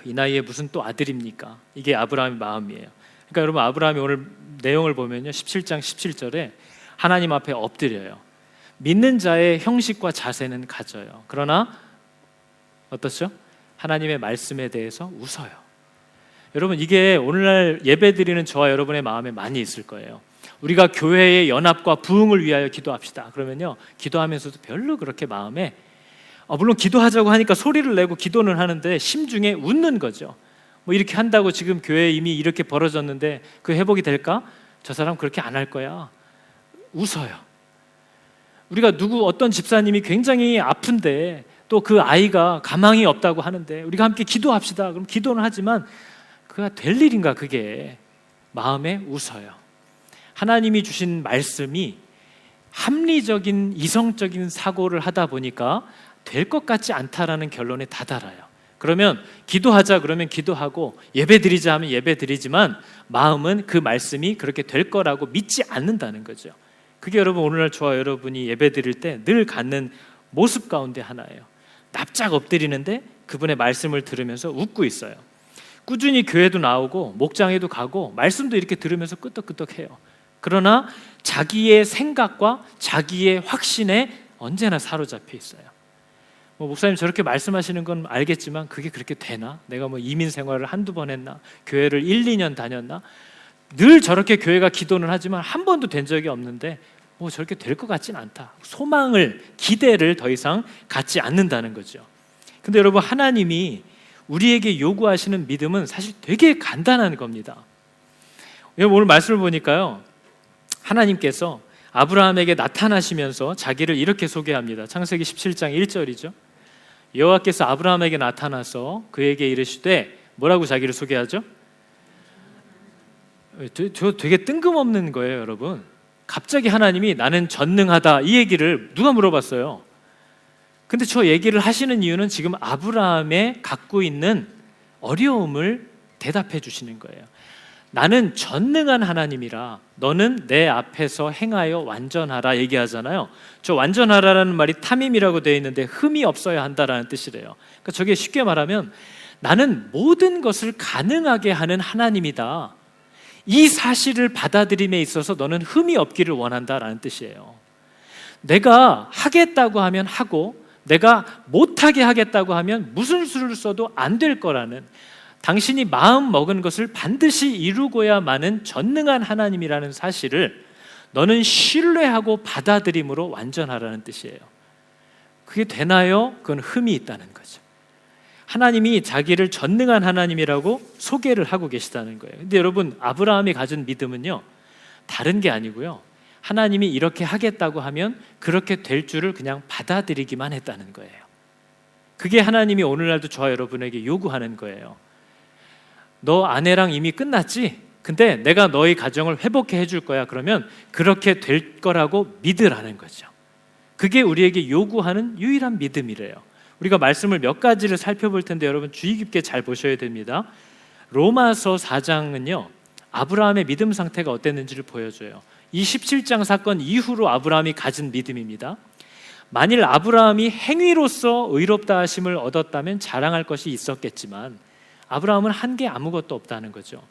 이 나이에 무슨 또 아들입니까? 이게 아브라함의 마음이에요. 그러니까 여러분 아브라함이 오늘 내용을 보면요 17장 17절에 하나님 앞에 엎드려요. 믿는 자의 형식과 자세는 가져요. 그러나 어떻죠? 하나님의 말씀에 대해서 웃어요. 여러분 이게 오늘날 예배드리는 저와 여러분의 마음에 많이 있을 거예요. 우리가 교회의 연합과 부흥을 위하여 기도합시다. 그러면요 기도하면서도 별로 그렇게 마음에 물론 기도하자고 하니까 소리를 내고 기도는 하는데 심중에 웃는 거죠. 뭐 이렇게 한다고 지금 교회에 이미 이렇게 벌어졌는데 그 회복이 될까? 저 사람 그렇게 안 할 거야. 웃어요. 우리가 어떤 집사님이 굉장히 아픈데 또 그 아이가 가망이 없다고 하는데 우리가 함께 기도합시다. 그럼 기도는 하지만 그가 될 일인가 그게 마음에 웃어요. 하나님이 주신 말씀이 합리적인 이성적인 사고를 하다 보니까 될 것 같지 않다라는 결론에 다다라요. 그러면 기도하자 그러면 기도하고 예배드리자 하면 예배드리지만 마음은 그 말씀이 그렇게 될 거라고 믿지 않는다는 거죠. 그게 여러분 오늘날 저와 여러분이 예배드릴 때 늘 갖는 모습 가운데 하나예요. 납작 엎드리는데 그분의 말씀을 들으면서 웃고 있어요. 꾸준히 교회도 나오고 목장에도 가고 말씀도 이렇게 들으면서 끄떡끄떡해요. 그러나 자기의 생각과 자기의 확신에 언제나 사로잡혀 있어요. 목사님 저렇게 말씀하시는 건 알겠지만 그게 그렇게 되나? 내가 뭐 이민 생활을 한두 번 했나? 교회를 1-2년 다녔나? 늘 저렇게 교회가 기도는 하지만 한 번도 된 적이 없는데 뭐 저렇게 될 것 같진 않다. 소망을, 기대를 더 이상 갖지 않는다는 거죠. 근데 여러분 하나님이 우리에게 요구하시는 믿음은 사실 되게 간단한 겁니다. 오늘 말씀을 보니까요 하나님께서 아브라함에게 나타나시면서 자기를 이렇게 소개합니다. 창세기 17장 1절이죠. 여호와께서 아브라함에게 나타나서 그에게 이르시되 뭐라고 자기를 소개하죠? 저 되게 뜬금없는 거예요, 여러분. 갑자기 하나님이 나는 전능하다 이 얘기를 누가 물어봤어요? 근데 저 얘기를 하시는 이유는 지금 아브라함의 갖고 있는 어려움을 대답해 주시는 거예요. 나는 전능한 하나님이라 너는 내 앞에서 행하여 완전하라 얘기하잖아요. 저 완전하라라는 말이 탐임이라고 되어 있는데 흠이 없어야 한다라는 뜻이래요. 그러니까 저게 쉽게 말하면 나는 모든 것을 가능하게 하는 하나님이다. 이 사실을 받아들임에 있어서 너는 흠이 없기를 원한다라는 뜻이에요. 내가 하겠다고 하면 하고 내가 못하게 하겠다고 하면 무슨 수를 써도 안 될 거라는, 당신이 마음 먹은 것을 반드시 이루고야만은 전능한 하나님이라는 사실을 너는 신뢰하고 받아들임으로 완전하라는 뜻이에요. 그게 되나요? 그건 흠이 있다는 거죠. 하나님이 자기를 전능한 하나님이라고 소개를 하고 계시다는 거예요. 근데 여러분 아브라함이 가진 믿음은요 다른 게 아니고요, 하나님이 이렇게 하겠다고 하면 그렇게 될 줄을 그냥 받아들이기만 했다는 거예요. 그게 하나님이 오늘날도 저와 여러분에게 요구하는 거예요. 너 아내랑 이미 끝났지? 근데 내가 너의 가정을 회복해 줄 거야. 그러면 그렇게 될 거라고 믿으라는 거죠. 그게 우리에게 요구하는 유일한 믿음이래요. 우리가 말씀을 몇 가지를 살펴볼 텐데 여러분 주의 깊게 잘 보셔야 됩니다. 로마서 4장은요 아브라함의 믿음 상태가 어땠는지를 보여줘요. 이 17장 사건 이후로 아브라함이 가진 믿음입니다. 만일 아브라함이 행위로서 의롭다 하심을 얻었다면 자랑할 것이 있었겠지만 아브라함은 한 게 아무것도 없다는 거죠.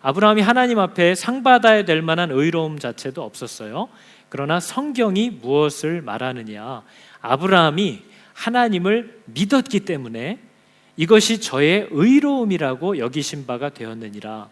아브라함이 하나님 앞에 상 받아야 될 만한 의로움 자체도 없었어요. 그러나 성경이 무엇을 말하느냐? 아브라함이 하나님을 믿었기 때문에 이것이 저의 의로움이라고 여기신 바가 되었느니라.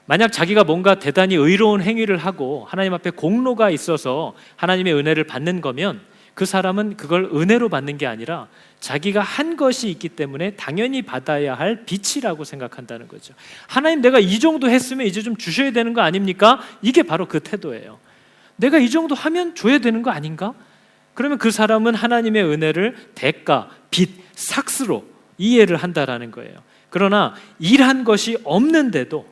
만약 자기가 뭔가 대단히 의로운 행위를 하고 하나님 앞에 공로가 있어서 하나님의 은혜를 받는 거면 그 사람은 그걸 은혜로 받는 게 아니라 자기가 한 것이 있기 때문에 당연히 받아야 할 빚이라고 생각한다는 거죠. 하나님, 내가 이 정도 했으면 이제 좀 주셔야 되는 거 아닙니까? 이게 바로 그 태도예요. 내가 이 정도 하면 줘야 되는 거 아닌가? 그러면 그 사람은 하나님의 은혜를 대가, 빚, 삭스로 이해를 한다라는 거예요. 그러나 일한 것이 없는데도,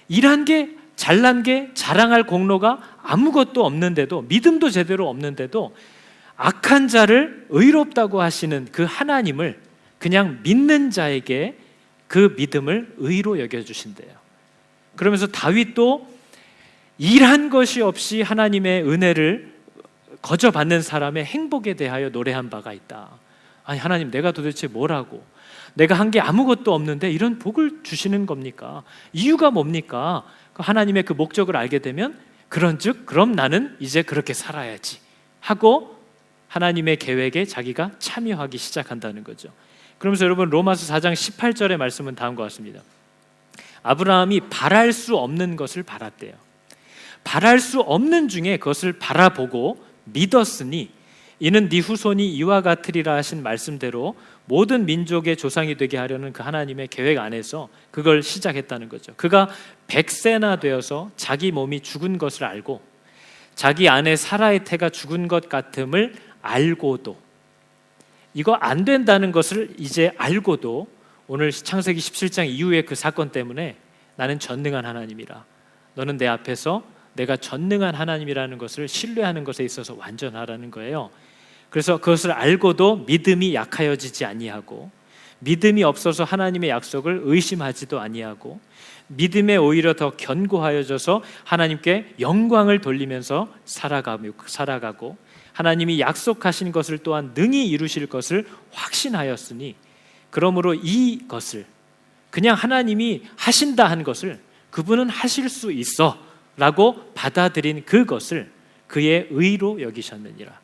일한 게 잘난 게 자랑할 공로가 아무것도 없는데도, 믿음도 제대로 없는데도 악한 자를 의롭다고 하시는 그 하나님을 그냥 믿는 자에게 그 믿음을 의로 여겨주신대요. 그러면서 다윗도 일한 것이 없이 하나님의 은혜를 거저받는 사람의 행복에 대하여 노래한 바가 있다. 아니 하나님, 내가 도대체 뭐라고, 내가 한 게 아무것도 없는데 이런 복을 주시는 겁니까? 이유가 뭡니까? 하나님의 그 목적을 알게 되면 그런즉 그럼 나는 이제 그렇게 살아야지 하고 하나님의 계획에 자기가 참여하기 시작한다는 거죠. 그러면서 여러분 로마서 4장 18절의 말씀은 다음과 같습니다. 아브라함이 바랄 수 없는 것을 바랐대요. 바랄 수 없는 중에 그것을 바라보고 믿었으니 이는 네 후손이 이와 같으리라 하신 말씀대로 모든 민족의 조상이 되게 하려는 그 하나님의 계획 안에서 그걸 시작했다는 거죠. 그가 100세나 되어서 자기 몸이 죽은 것을 알고 자기 아내 사라의 태가 죽은 것 같음을 알고도, 이거 안 된다는 것을 이제 알고도 오늘 창세기 17장 이후의 그 사건 때문에 나는 전능한 하나님이라, 너는 내 앞에서 내가 전능한 하나님이라는 것을 신뢰하는 것에 있어서 완전하라는 거예요. 그래서 그것을 알고도 믿음이 약하여지지 아니하고, 믿음이 없어서 하나님의 약속을 의심하지도 아니하고, 믿음에 오히려 더 견고하여져서 하나님께 영광을 돌리면서 살아가고 하나님이 약속하신 것을 또한 능히 이루실 것을 확신하였으니, 그러므로 이것을 그냥 하나님이 하신다 한 것을 그분은 하실 수 있어 라고 받아들인 그것을 그의 의로 여기셨느니라.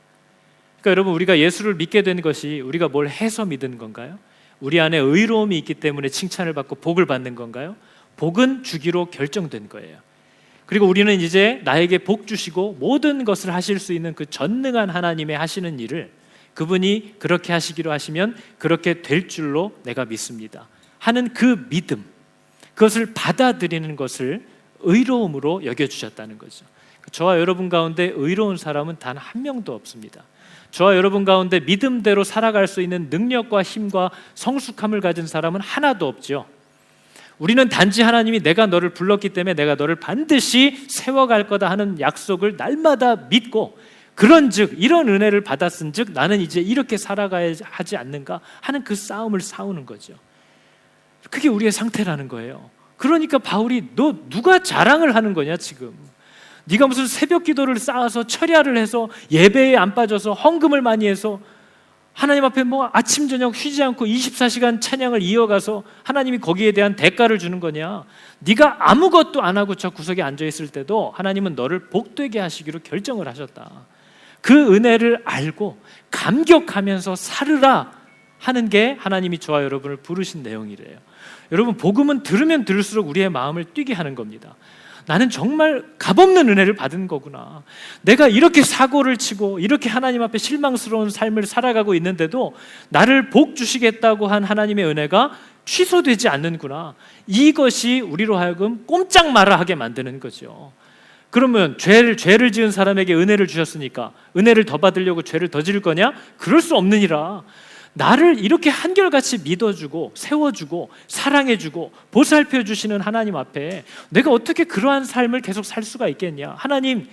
그러니까 여러분, 우리가 예수를 믿게 된 것이 우리가 뭘 해서 믿은 건가요? 우리 안에 의로움이 있기 때문에 칭찬을 받고 복을 받는 건가요? 복은 주기로 결정된 거예요. 그리고 우리는 이제 나에게 복 주시고 모든 것을 하실 수 있는 그 전능한 하나님의 하시는 일을 그분이 그렇게 하시기로 하시면 그렇게 될 줄로 내가 믿습니다 하는 그 믿음, 그것을 받아들이는 것을 의로움으로 여겨주셨다는 거죠. 저와 여러분 가운데 의로운 사람은 단 한 명도 없습니다. 저와 여러분 가운데 믿음대로 살아갈 수 있는 능력과 힘과 성숙함을 가진 사람은 하나도 없죠. 우리는 단지 하나님이 내가 너를 불렀기 때문에 내가 너를 반드시 세워갈 거다 하는 약속을 날마다 믿고, 그런즉 이런 은혜를 받았은즉 나는 이제 이렇게 살아가야 하지 않는가 하는 그 싸움을 싸우는 거죠. 그게 우리의 상태라는 거예요. 그러니까 바울이 너 누가 자랑을 하는 거냐 지금. 네가 무슨 새벽 기도를 쌓아서 철야를 해서 예배에 안 빠져서 헌금을 많이 해서 하나님 앞에 뭐 아침 저녁 쉬지 않고 24시간 찬양을 이어가서 하나님이 거기에 대한 대가를 주는 거냐? 네가 아무것도 안 하고 저 구석에 앉아 있을 때도 하나님은 너를 복되게 하시기로 결정을 하셨다. 그 은혜를 알고 감격하면서 살으라 하는 게 하나님이 저와 여러분을 부르신 내용이래요. 여러분, 복음은 들으면 들을수록 우리의 마음을 뛰게 하는 겁니다. 나는 정말 값없는 은혜를 받은 거구나. 내가 이렇게 사고를 치고 이렇게 하나님 앞에 실망스러운 삶을 살아가고 있는데도 나를 복 주시겠다고 한 하나님의 은혜가 취소되지 않는구나. 이것이 우리로 하여금 꼼짝 말아 하게 만드는 거죠. 그러면 죄를 지은 사람에게 은혜를 주셨으니까 은혜를 더 받으려고 죄를 더 지을 거냐? 그럴 수 없느니라. 나를 이렇게 한결같이 믿어주고 세워주고 사랑해주고 보살펴주시는 하나님 앞에 내가 어떻게 그러한 삶을 계속 살 수가 있겠냐? 하나님,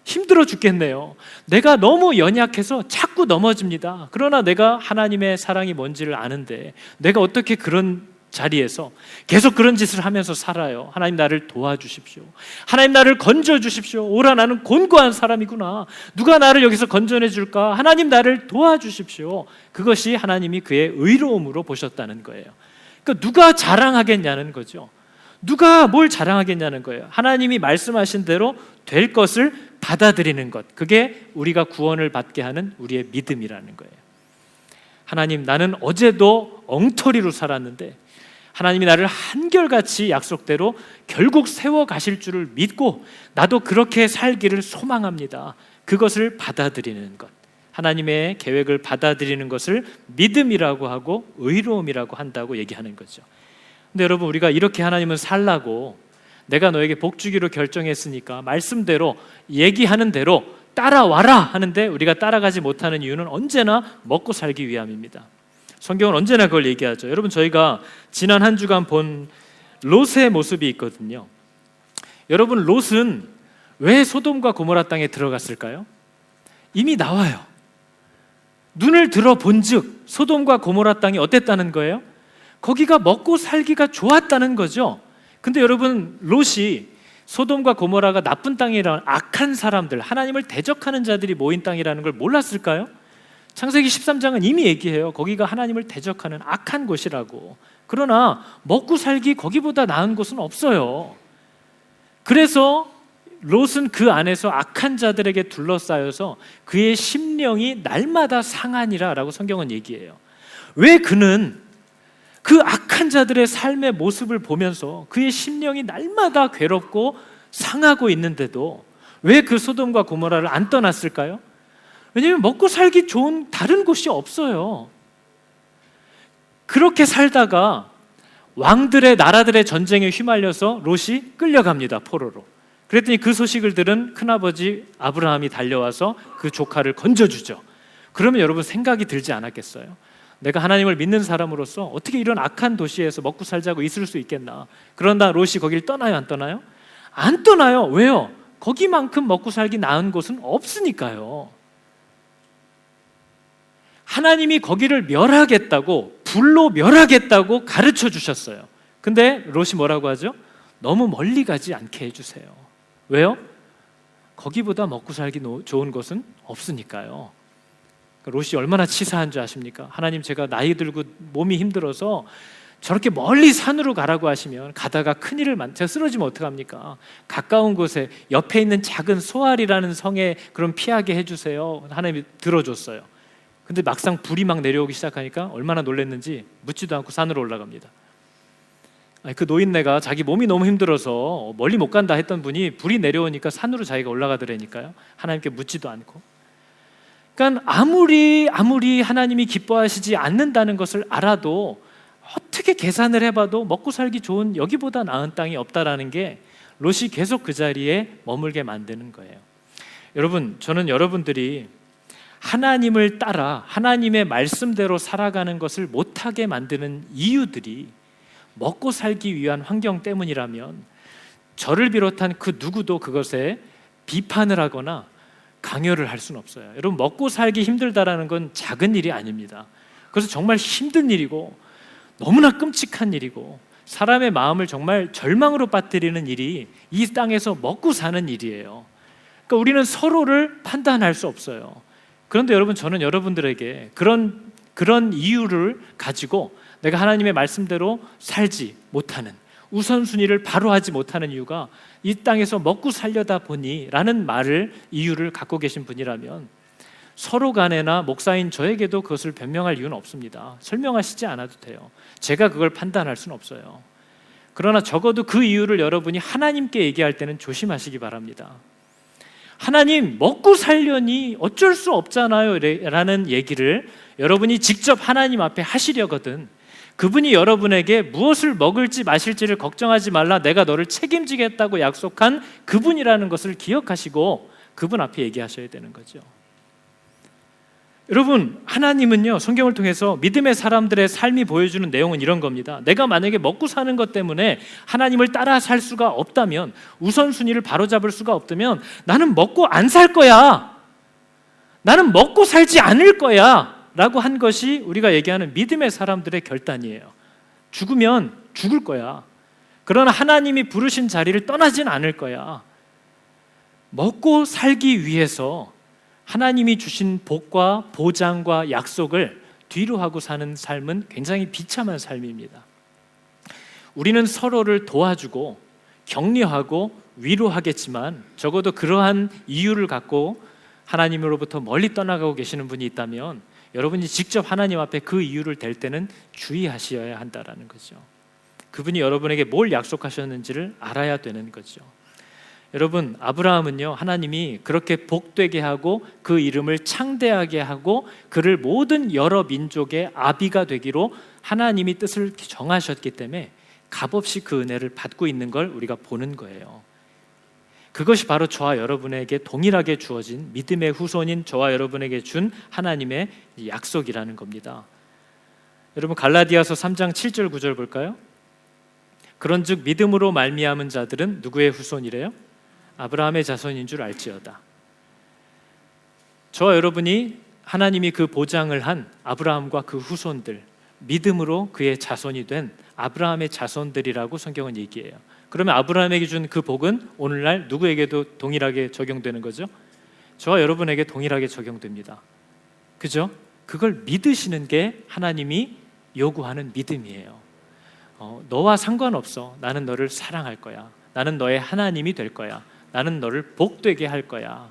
힘들어 죽겠네요. 내가 너무 연약해서 자꾸 넘어집니다. 그러나 내가 하나님의 사랑이 뭔지를 아는데 내가 어떻게 그런 자리에서 계속 그런 짓을 하면서 살아요. 하나님 나를 도와주십시오. 하나님 나를 건져주십시오. 오라, 나는 곤고한 사람이구나. 누가 나를 여기서 건져내 줄까? 하나님 나를 도와주십시오. 그것이 하나님이 그의 의로움으로 보셨다는 거예요. 그러니까 누가 자랑하겠냐는 거죠. 누가 뭘 자랑하겠냐는 거예요. 하나님이 말씀하신 대로 될 것을 받아들이는 것, 그게 우리가 구원을 받게 하는 우리의 믿음이라는 거예요. 하나님, 나는 어제도 엉터리로 살았는데 하나님이 나를 한결같이 약속대로 결국 세워 가실 줄을 믿고 나도 그렇게 살기를 소망합니다. 그것을 받아들이는 것, 하나님의 계획을 받아들이는 것을 믿음이라고 하고 의로움이라고 한다고 얘기하는 거죠. 근데 여러분, 우리가 이렇게 하나님은 살라고 내가 너에게 복 주기로 결정했으니까 말씀대로 얘기하는 대로 따라와라 하는데 우리가 따라가지 못하는 이유는 언제나 먹고 살기 위함입니다. 성경은 언제나 그걸 얘기하죠. 여러분, 저희가 지난 한 주간 본 롯의 모습이 있거든요. 여러분, 롯은 왜 소돔과 고모라 땅에 들어갔을까요? 이미 나와요. 눈을 들어본 즉 소돔과 고모라 땅이 어땠다는 거예요? 거기가 먹고 살기가 좋았다는 거죠. 근데 여러분, 롯이 소돔과 고모라가 나쁜 땅이라는, 악한 사람들, 하나님을 대적하는 자들이 모인 땅이라는 걸 몰랐을까요? 창세기 13장은 이미 얘기해요. 거기가 하나님을 대적하는 악한 곳이라고. 그러나 먹고 살기 거기보다 나은 곳은 없어요. 그래서 롯은 그 안에서 악한 자들에게 둘러싸여서 그의 심령이 날마다 상하니라 라고 성경은 얘기해요. 왜 그는 그 악한 자들의 삶의 모습을 보면서 그의 심령이 날마다 괴롭고 상하고 있는데도 왜 그 소돔과 고모라를 안 떠났을까요? 왜냐하면 먹고 살기 좋은 다른 곳이 없어요. 그렇게 살다가 왕들의, 나라들의 전쟁에 휘말려서 롯이 끌려갑니다, 포로로. 그랬더니 그 소식을 들은 큰아버지 아브라함이 달려와서 그 조카를 건져주죠. 그러면 여러분, 생각이 들지 않았겠어요? 내가 하나님을 믿는 사람으로서 어떻게 이런 악한 도시에서 먹고 살자고 있을 수 있겠나? 그런다 롯이 거기를 떠나요, 안 떠나요? 안 떠나요. 왜요? 거기만큼 먹고 살기 나은 곳은 없으니까요. 하나님이 거기를 멸하겠다고, 불로 멸하겠다고 가르쳐 주셨어요. 근데 롯이 뭐라고 하죠? 너무 멀리 가지 않게 해주세요. 왜요? 거기보다 먹고 살기 좋은 곳은 없으니까요. 롯이 얼마나 치사한 줄 아십니까? 하나님, 제가 나이 들고 몸이 힘들어서 저렇게 멀리 산으로 가라고 하시면 가다가 큰일을 제가 쓰러지면 어떡합니까? 가까운 곳에 옆에 있는 작은 소알이라는 성에 그럼 피하게 해주세요. 하나님이 들어줬어요. 근데 막상 불이 막 내려오기 시작하니까 얼마나 놀랐는지 묻지도 않고 산으로 올라갑니다. 그 노인네가 자기 몸이 너무 힘들어서 멀리 못 간다 했던 분이 불이 내려오니까 산으로 자기가 올라가더라니까요. 하나님께 묻지도 않고. 그러니까 아무리 하나님이 기뻐하시지 않는다는 것을 알아도 어떻게 계산을 해봐도 먹고 살기 좋은 여기보다 나은 땅이 없다라는 게 롯이 계속 그 자리에 머물게 만드는 거예요. 여러분, 저는 여러분들이 하나님을 따라 하나님의 말씀대로 살아가는 것을 못하게 만드는 이유들이 먹고 살기 위한 환경 때문이라면 저를 비롯한 그 누구도 그것에 비판을 하거나 강요를 할 수는 없어요. 여러분, 먹고 살기 힘들다라는 건 작은 일이 아닙니다. 그래서 정말 힘든 일이고 너무나 끔찍한 일이고 사람의 마음을 정말 절망으로 빠뜨리는 일이 이 땅에서 먹고 사는 일이에요. 그러니까 우리는 서로를 판단할 수 없어요. 그런데 여러분, 저는 여러분들에게 그런 이유를 가지고 내가 하나님의 말씀대로 살지 못하는, 우선순위를 바로 하지 못하는 이유가 이 땅에서 먹고 살려다 보니 라는 이유를 갖고 계신 분이라면 서로 간에나 목사인 저에게도 그것을 변명할 이유는 없습니다. 설명하시지 않아도 돼요. 제가 그걸 판단할 수는 없어요. 그러나 적어도 그 이유를 여러분이 하나님께 얘기할 때는 조심하시기 바랍니다. 하나님, 먹고 살려니 어쩔 수 없잖아요 라는 얘기를 여러분이 직접 하나님 앞에 하시려거든 그분이 여러분에게 무엇을 먹을지 마실지를 걱정하지 말라, 내가 너를 책임지겠다고 약속한 그분이라는 것을 기억하시고 그분 앞에 얘기하셔야 되는 거죠. 여러분, 하나님은요, 성경을 통해서 믿음의 사람들의 삶이 보여주는 내용은 이런 겁니다. 내가 만약에 먹고 사는 것 때문에 하나님을 따라 살 수가 없다면, 우선순위를 바로잡을 수가 없다면 나는 먹고 안 살 거야, 나는 먹고 살지 않을 거야 라고 한 것이 우리가 얘기하는 믿음의 사람들의 결단이에요. 죽으면 죽을 거야. 그러나 하나님이 부르신 자리를 떠나진 않을 거야. 먹고 살기 위해서 하나님이 주신 복과 보장과 약속을 뒤로 하고 사는 삶은 굉장히 비참한 삶입니다. 우리는 서로를 도와주고 격려하고 위로하겠지만 적어도 그러한 이유를 갖고 하나님으로부터 멀리 떠나가고 계시는 분이 있다면 여러분이 직접 하나님 앞에 그 이유를 댈 때는 주의하셔야 한다는 거죠. 그분이 여러분에게 뭘 약속하셨는지를 알아야 되는 거죠. 여러분, 아브라함은요, 하나님이 그렇게 복되게 하고 그 이름을 창대하게 하고 그를 모든 여러 민족의 아비가 되기로 하나님이 뜻을 정하셨기 때문에 값없이 그 은혜를 받고 있는 걸 우리가 보는 거예요. 그것이 바로 저와 여러분에게 동일하게 주어진 믿음의 후손인 저와 여러분에게 준 하나님의 약속이라는 겁니다. 여러분, 갈라디아서 3장 7절 9절 볼까요? 그런즉 믿음으로 말미암은 자들은 누구의 후손이래요? 아브라함의 자손인 줄 알지어다. 저와 여러분이 하나님이 그 보장을 한 아브라함과 그 후손들, 믿음으로 그의 자손이 된 아브라함의 자손들이라고 성경은 얘기해요. 그러면 아브라함에게 준 그 복은 오늘날 누구에게도 동일하게 적용되는 거죠? 저와 여러분에게 동일하게 적용됩니다. 그죠? 그걸 믿으시는 게 하나님이 요구하는 믿음이에요. 너와 상관없어. 나는 너를 사랑할 거야. 나는 너의 하나님이 될 거야. 나는 너를 복되게 할 거야.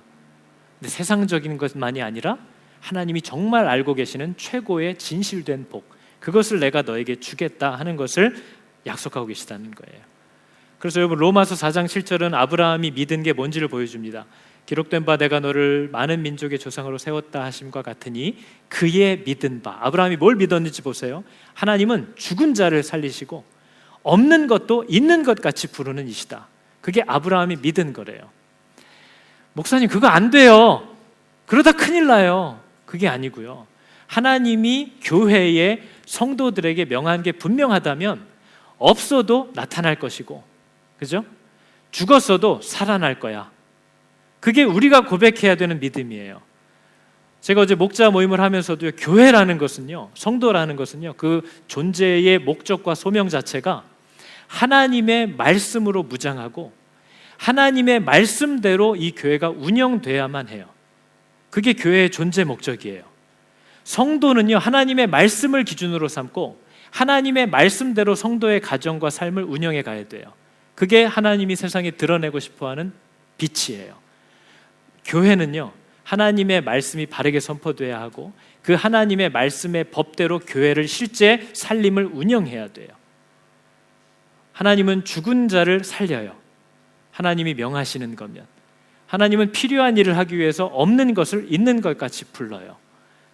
근데 세상적인 것만이 아니라 하나님이 정말 알고 계시는 최고의 진실된 복, 그것을 내가 너에게 주겠다 하는 것을 약속하고 계시다는 거예요. 그래서 여러분, 로마서 4장 7절은 아브라함이 믿은 게 뭔지를 보여줍니다. 기록된 바 내가 너를 많은 민족의 조상으로 세웠다 하심과 같으니 그의 믿은 바. 아브라함이 뭘 믿었는지 보세요. 하나님은 죽은 자를 살리시고 없는 것도 있는 것 같이 부르는 이시다. 그게 아브라함이 믿은 거래요. 목사님, 그거 안 돼요. 그러다 큰일 나요. 그게 아니고요. 하나님이 교회의 성도들에게 명한 게 분명하다면 없어도 나타날 것이고, 그죠? 죽었어도 살아날 거야. 그게 우리가 고백해야 되는 믿음이에요. 제가 어제 목자 모임을 하면서도 교회라는 것은요, 성도라는 것은요, 그 존재의 목적과 소명 자체가 하나님의 말씀으로 무장하고 하나님의 말씀대로 이 교회가 운영돼야만 해요. 그게 교회의 존재 목적이에요. 성도는요, 하나님의 말씀을 기준으로 삼고 하나님의 말씀대로 성도의 가정과 삶을 운영해 가야 돼요. 그게 하나님이 세상에 드러내고 싶어하는 빛이에요. 교회는요, 하나님의 말씀이 바르게 선포돼야 하고 그 하나님의 말씀의 법대로 교회를 실제 살림을 운영해야 돼요. 하나님은 죽은 자를 살려요. 하나님이 명하시는 거면. 하나님은 필요한 일을 하기 위해서 없는 것을 있는 것 같이 불러요.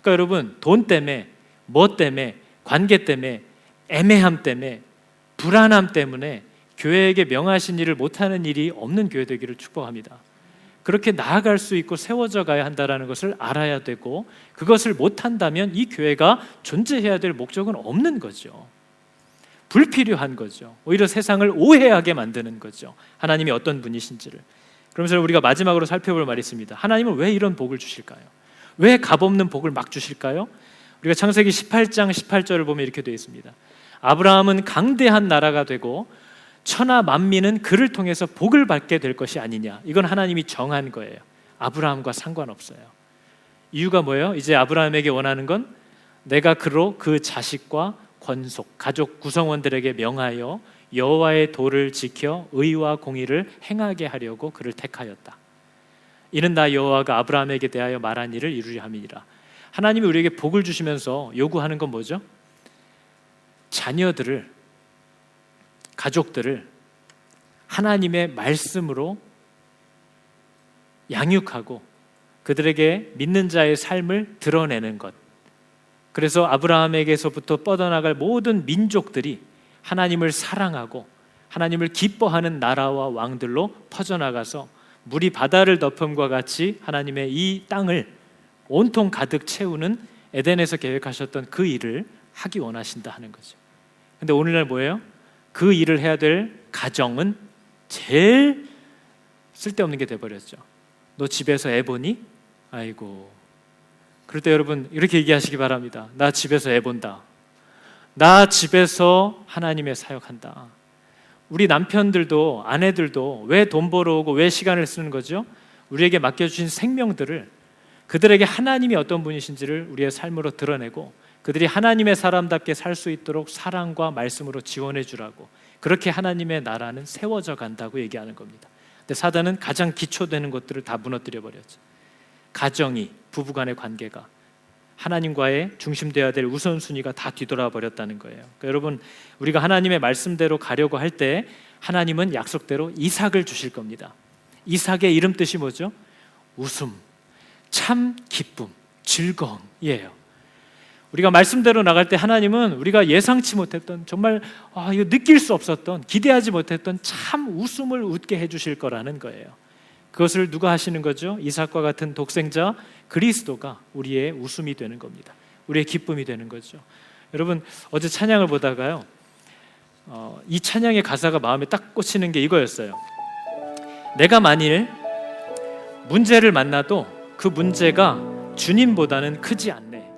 그러니까 여러분, 돈 때문에, 뭐 때문에, 관계 때문에, 애매함 때문에, 불안함 때문에 교회에게 명하신 일을 못하는 일이 없는 교회 되기를 축복합니다. 그렇게 나아갈 수 있고 세워져 가야 한다는 것을 알아야 되고, 그것을 못한다면 이 교회가 존재해야 될 목적은 없는 거죠. 불필요한 거죠. 오히려 세상을 오해하게 만드는 거죠. 하나님이 어떤 분이신지를. 그러면서 우리가 마지막으로 살펴볼 말이 있습니다. 하나님은 왜 이런 복을 주실까요? 왜 값없는 복을 막 주실까요? 우리가 창세기 18장 18절을 보면 이렇게 되어 있습니다. 아브라함은 강대한 나라가 되고 천하 만민은 그를 통해서 복을 받게 될 것이 아니냐. 이건 하나님이 정한 거예요. 아브라함과 상관없어요. 이유가 뭐예요? 이제 아브라함에게 원하는 건 내가 그로 그 자식과 권속, 가족 구성원들에게 명하여 여호와의 도를 지켜 의와 공의를 행하게 하려고 그를 택하였다. 이는 나 여호와가 아브라함에게 대하여 말한 일을 이루려 함이니라. 하나님이 우리에게 복을 주시면서 요구하는 건 뭐죠? 자녀들을, 가족들을 하나님의 말씀으로 양육하고 그들에게 믿는 자의 삶을 드러내는 것. 그래서 아브라함에게서부터 뻗어나갈 모든 민족들이 하나님을 사랑하고 하나님을 기뻐하는 나라와 왕들로 퍼져나가서 물이 바다를 덮음과 같이 하나님의 이 땅을 온통 가득 채우는 에덴에서 계획하셨던 그 일을 하기 원하신다 하는 거죠. 근데 오늘날 뭐예요? 그 일을 해야 될 가정은 제일 쓸데없는 게 돼버렸죠. 너 집에서 애 보니? 아이고. 그럴 때 여러분 이렇게 얘기하시기 바랍니다. 나 집에서 애 본다. 나 집에서 하나님의 사역한다. 우리 남편들도 아내들도 왜 돈 벌어오고 왜 시간을 쓰는 거죠? 우리에게 맡겨주신 생명들을, 그들에게 하나님이 어떤 분이신지를 우리의 삶으로 드러내고 그들이 하나님의 사람답게 살 수 있도록 사랑과 말씀으로 지원해 주라고, 그렇게 하나님의 나라는 세워져 간다고 얘기하는 겁니다. 근데 사단은 가장 기초되는 것들을 다 무너뜨려 버렸죠. 가정이, 부부간의 관계가 하나님과의 중심되어야 될 우선순위가 다 뒤돌아 버렸다는 거예요. 그러니까 여러분, 우리가 하나님의 말씀대로 가려고 할 때 하나님은 약속대로 이삭을 주실 겁니다. 이삭의 이름 뜻이 뭐죠? 웃음, 참 기쁨, 즐거움이에요. 우리가 말씀대로 나갈 때 하나님은 우리가 예상치 못했던, 정말 이거 느낄 수 없었던, 기대하지 못했던 참 웃음을 웃게 해주실 거라는 거예요. 그것을 누가 하시는 거죠? 이삭과 같은 독생자 그리스도가 우리의 웃음이 되는 겁니다. 우리의 기쁨이 되는 거죠. 여러분, 어제 찬양을 보다가요, 이 찬양의 가사가 마음에 딱 꽂히는 게 이거였어요. 내가 만일 문제를 만나도 그 문제가 주님보다는 크지 않네.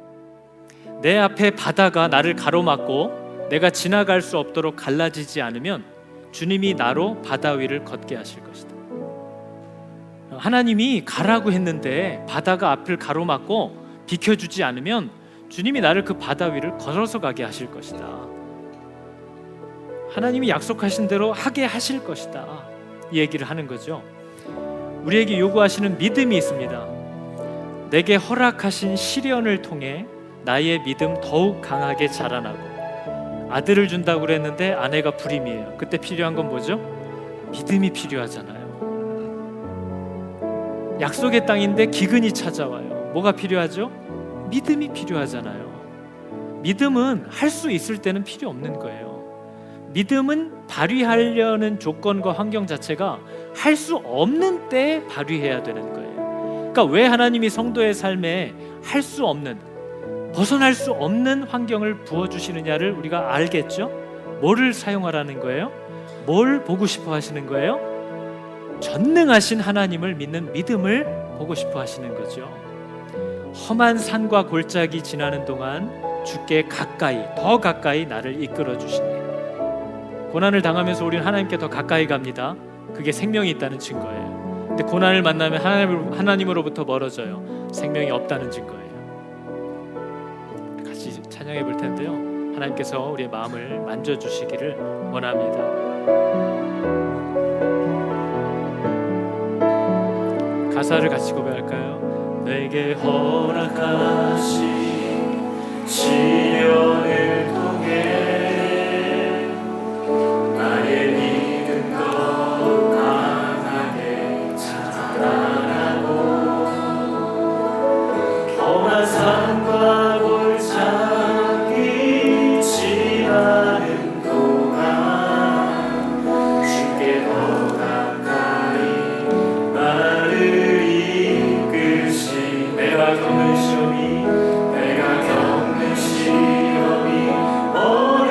내 앞에 바다가 나를 가로막고 내가 지나갈 수 없도록 갈라지지 않으면 주님이 나로 바다 위를 걷게 하실 것이다. 하나님이 가라고 했는데 바다가 앞을 가로막고 비켜주지 않으면 주님이 나를 그 바다 위를 걸어서 가게 하실 것이다. 하나님이 약속하신 대로 하게 하실 것이다, 이 얘기를 하는 거죠. 우리에게 요구하시는 믿음이 있습니다. 내게 허락하신 시련을 통해 나의 믿음 더욱 강하게 자라나고, 아들을 준다고 그랬는데 아내가 불임이에요. 그때 필요한 건 뭐죠? 믿음이 필요하잖아요. 약속의 땅인데 기근이 찾아와요. 뭐가 필요하죠? 믿음이 필요하잖아요. 믿음은 할 수 있을 때는 필요 없는 거예요. 믿음은 발휘하려는 조건과 환경 자체가 할 수 없는 때에 발휘해야 되는 거예요. 그러니까 왜 하나님이 성도의 삶에 할 수 없는, 벗어날 수 없는 환경을 부어주시느냐를 우리가 알겠죠? 뭐를 사용하라는 거예요? 뭘 보고 싶어 하시는 거예요? 전능하신 하나님을 믿는 믿음을 보고 싶어 하시는 거죠. 험한 산과 골짜기 지나는 동안 주께 가까이, 더 가까이 나를 이끌어 주시니, 고난을 당하면서 우리는 하나님께 더 가까이 갑니다. 그게 생명이 있다는 증거예요. 근데 고난을 만나면 하나님으로부터 멀어져요. 생명이 없다는 증거예요. 같이 찬양해 볼 텐데요, 하나님께서 우리의 마음을 만져주시기를 원합니다. 가사를 같이 고백할까요? 내게 허락하신 시련을 통해 나의 믿음 더 강하게 자라나고, 험한 산과 골짜기 지나는 동안 주께 더 가까이 나를 이끄시. 내가 겪는 시험이 어려운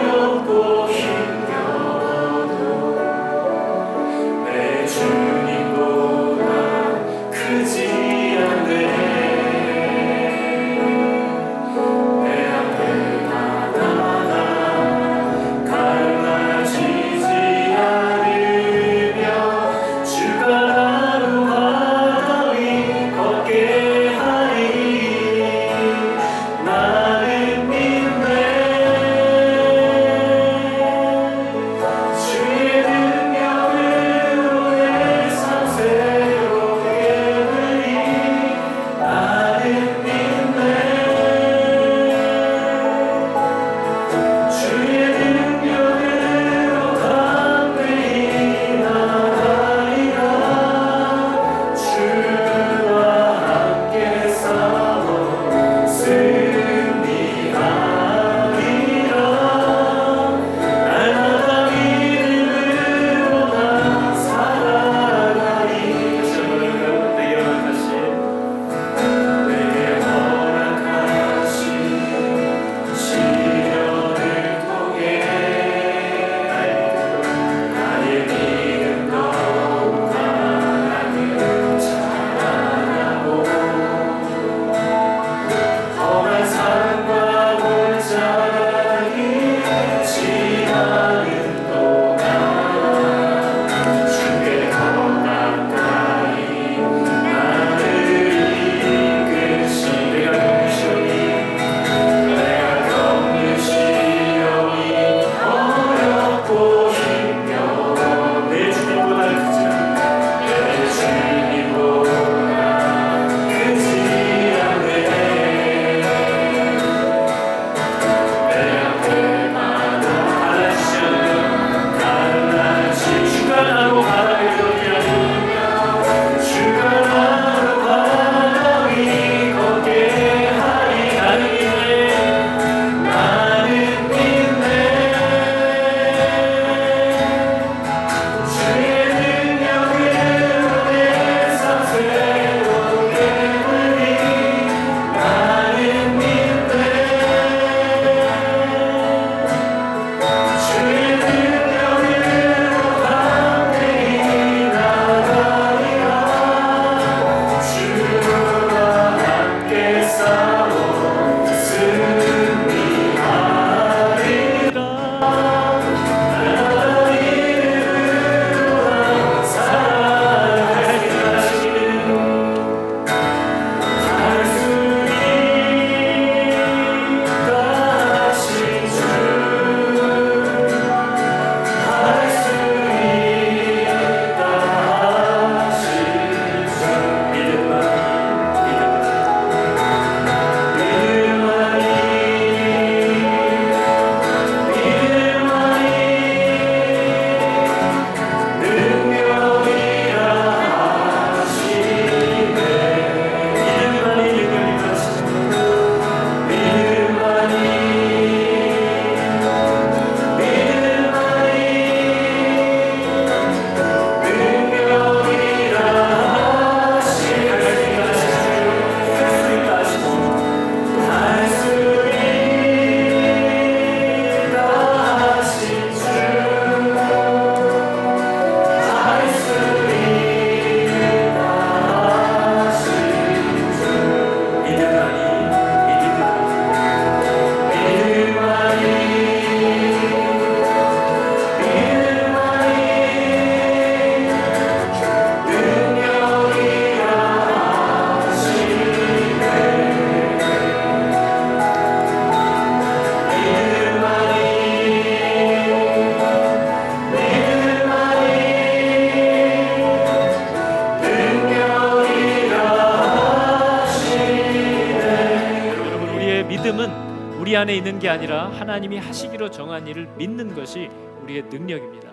우리 안에 있는 게 아니라 하나님이 하시기로 정한 일을 믿는 것이 우리의 능력입니다.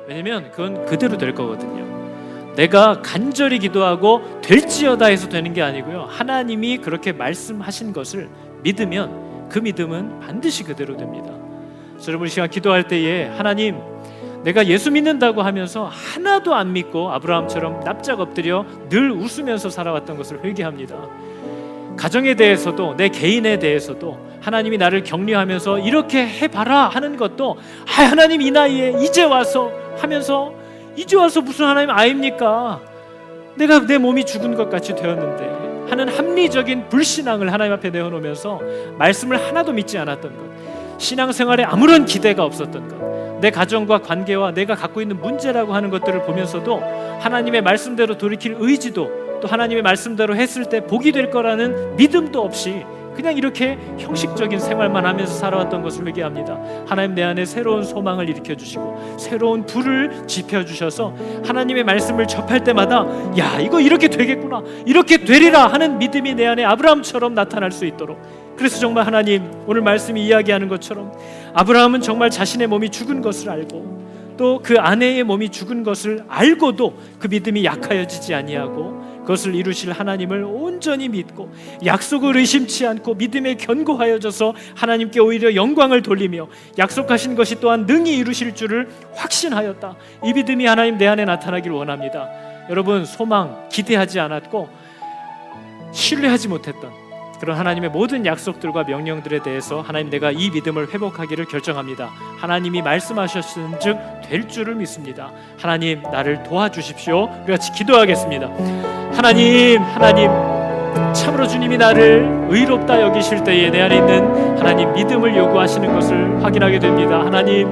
왜냐면 그건 그대로 될 거거든요. 내가 간절히 기도하고 될지어다 해서 되는 게 아니고요, 하나님이 그렇게 말씀하신 것을 믿으면 그 믿음은 반드시 그대로 됩니다. 그래서 여러분, 이 시간 기도할 때에 하나님, 내가 예수 믿는다고 하면서 하나도 안 믿고 아브라함처럼 납작 엎드려 늘 웃으면서 살아왔던 것을 회개합니다. 가정에 대해서도 내 개인에 대해서도 하나님이 나를 격려하면서 이렇게 해봐라 하는 것도 하나님 이 나이에 이제 와서 하면서, 이제 와서 무슨 하나님 아닙니까? 내가 내 몸이 죽은 것 같이 되었는데 하는 합리적인 불신앙을 하나님 앞에 내어놓으면서 말씀을 하나도 믿지 않았던 것, 신앙생활에 아무런 기대가 없었던 것, 내 가정과 관계와 내가 갖고 있는 문제라고 하는 것들을 보면서도 하나님의 말씀대로 돌이킬 의지도, 또 하나님의 말씀대로 했을 때 복이 될 거라는 믿음도 없이 그냥 이렇게 형식적인 생활만 하면서 살아왔던 것을 회개합니다. 하나님, 내 안에 새로운 소망을 일으켜주시고 새로운 불을 지펴주셔서 하나님의 말씀을 접할 때마다 야, 이거 이렇게 되겠구나, 이렇게 되리라 하는 믿음이 내 안에 아브라함처럼 나타날 수 있도록, 그래서 정말 하나님, 오늘 말씀이 이야기하는 것처럼 아브라함은 정말 자신의 몸이 죽은 것을 알고 또 그 아내의 몸이 죽은 것을 알고도 그 믿음이 약하여지지 아니하고 그것을 이루실 하나님을 온전히 믿고 약속을 의심치 않고 믿음에 견고하여져서 하나님께 오히려 영광을 돌리며 약속하신 것이 또한 능히 이루실 줄을 확신하였다. 이 믿음이 하나님 내 안에 나타나길 원합니다. 여러분, 소망, 기대하지 않았고 신뢰하지 못했던 그런 하나님의 모든 약속들과 명령들에 대해서 하나님, 내가 이 믿음을 회복하기를 결정합니다. 하나님이 말씀하셨은 즉 될 줄을 믿습니다. 하나님, 나를 도와주십시오. 우리 같이 기도하겠습니다. 하나님, 참으로 주님이 나를 의롭다 여기실 때에 내 안에 있는 하나님 믿음을 요구하시는 것을 확인하게 됩니다. 하나님,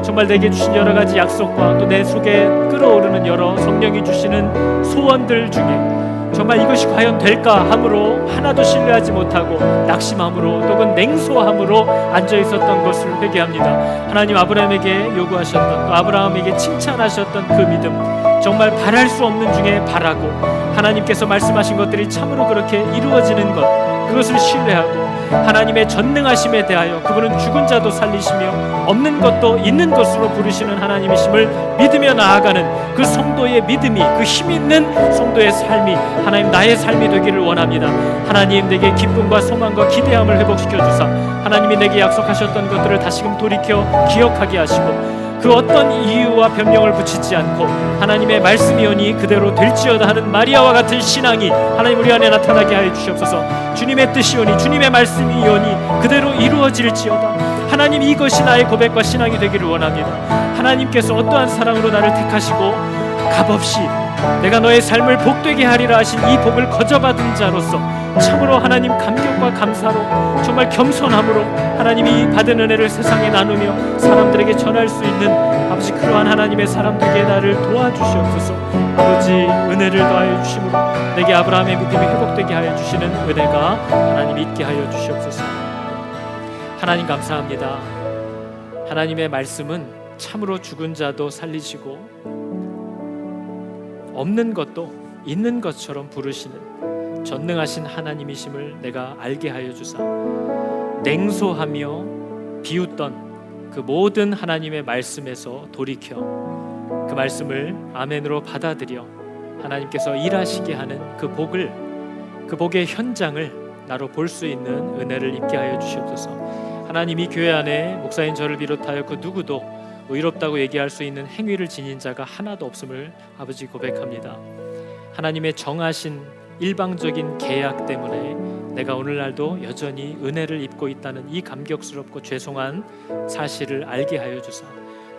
정말 내게 주신 여러 가지 약속과 또 내 속에 끓어오르는 여러 성령이 주시는 소원들 중에 정말 이것이 과연 될까 함으로 하나도 신뢰하지 못하고 낙심함으로 또는 냉소함으로 앉아있었던 것을 회개합니다. 하나님, 아브라함에게 요구하셨던, 또 아브라함에게 칭찬하셨던 그 믿음, 정말 바랄 수 없는 중에 바라고 하나님께서 말씀하신 것들이 참으로 그렇게 이루어지는 것, 그것을 신뢰하고 하나님의 전능하심에 대하여 그분은 죽은 자도 살리시며 없는 것도 있는 것으로 부르시는 하나님이심을 믿으며 나아가는 그 성도의 믿음이, 그 힘 있는 성도의 삶이 하나님 나의 삶이 되기를 원합니다. 하나님, 내게 기쁨과 소망과 기대함을 회복시켜 주사 하나님이 내게 약속하셨던 것들을 다시금 돌이켜 기억하게 하시고 그 어떤 이유와 변명을 붙이지 않고 하나님의 말씀이오니 그대로 될지어다 하는 마리아와 같은 신앙이 하나님 우리 안에 나타나게 하여 주시옵소서. 주님의 뜻이오니, 주님의 말씀이오니 그대로 이루어질지어다. 하나님, 이것이 나의 고백과 신앙이 되기를 원합니다. 하나님께서 어떠한 사랑으로 나를 택하시고 값없이 내가 너의 삶을 복되게 하리라 하신 이 복을 거저받은 자로서 참으로 하나님 감격과 감사로 정말 겸손함으로 하나님이 받은 은혜를 세상에 나누며 사람들에게 전할 수 있는 아버지, 그러한 하나님의 사람 되게 나를 도와주시옵소서. 아버지, 은혜를 더하여 주심으로 내게 아브라함의 믿음이 회복되게 하여 주시는 은혜가 하나님 있게 하여 주시옵소서. 하나님, 감사합니다. 하나님의 말씀은 참으로 죽은 자도 살리시고 없는 것도 있는 것처럼 부르시는 전능하신 하나님이심을 내가 알게 하여 주사 냉소하며 비웃던 그 모든 하나님의 말씀에서 돌이켜 그 말씀을 아멘으로 받아들여 하나님께서 일하시게 하는 그 복을, 그 복의 현장을 나로 볼 수 있는 은혜를 입게 하여 주시옵소서. 하나님이 교회 안에 목사인 저를 비롯하여 그 누구도 의롭다고 얘기할 수 있는 행위를 지닌 자가 하나도 없음을 아버지 고백합니다. 하나님의 정하신 일방적인 계약 때문에 내가 오늘날도 여전히 은혜를 입고 있다는 이 감격스럽고 죄송한 사실을 알게 하여 주사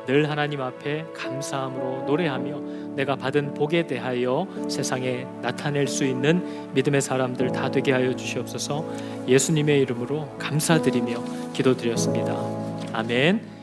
늘 하나님 앞에 감사함으로 노래하며 내가 받은 복에 대하여 세상에 나타낼 수 있는 믿음의 사람들 다 되게 하여 주시옵소서. 예수님의 이름으로 감사드리며 기도드렸습니다. 아멘.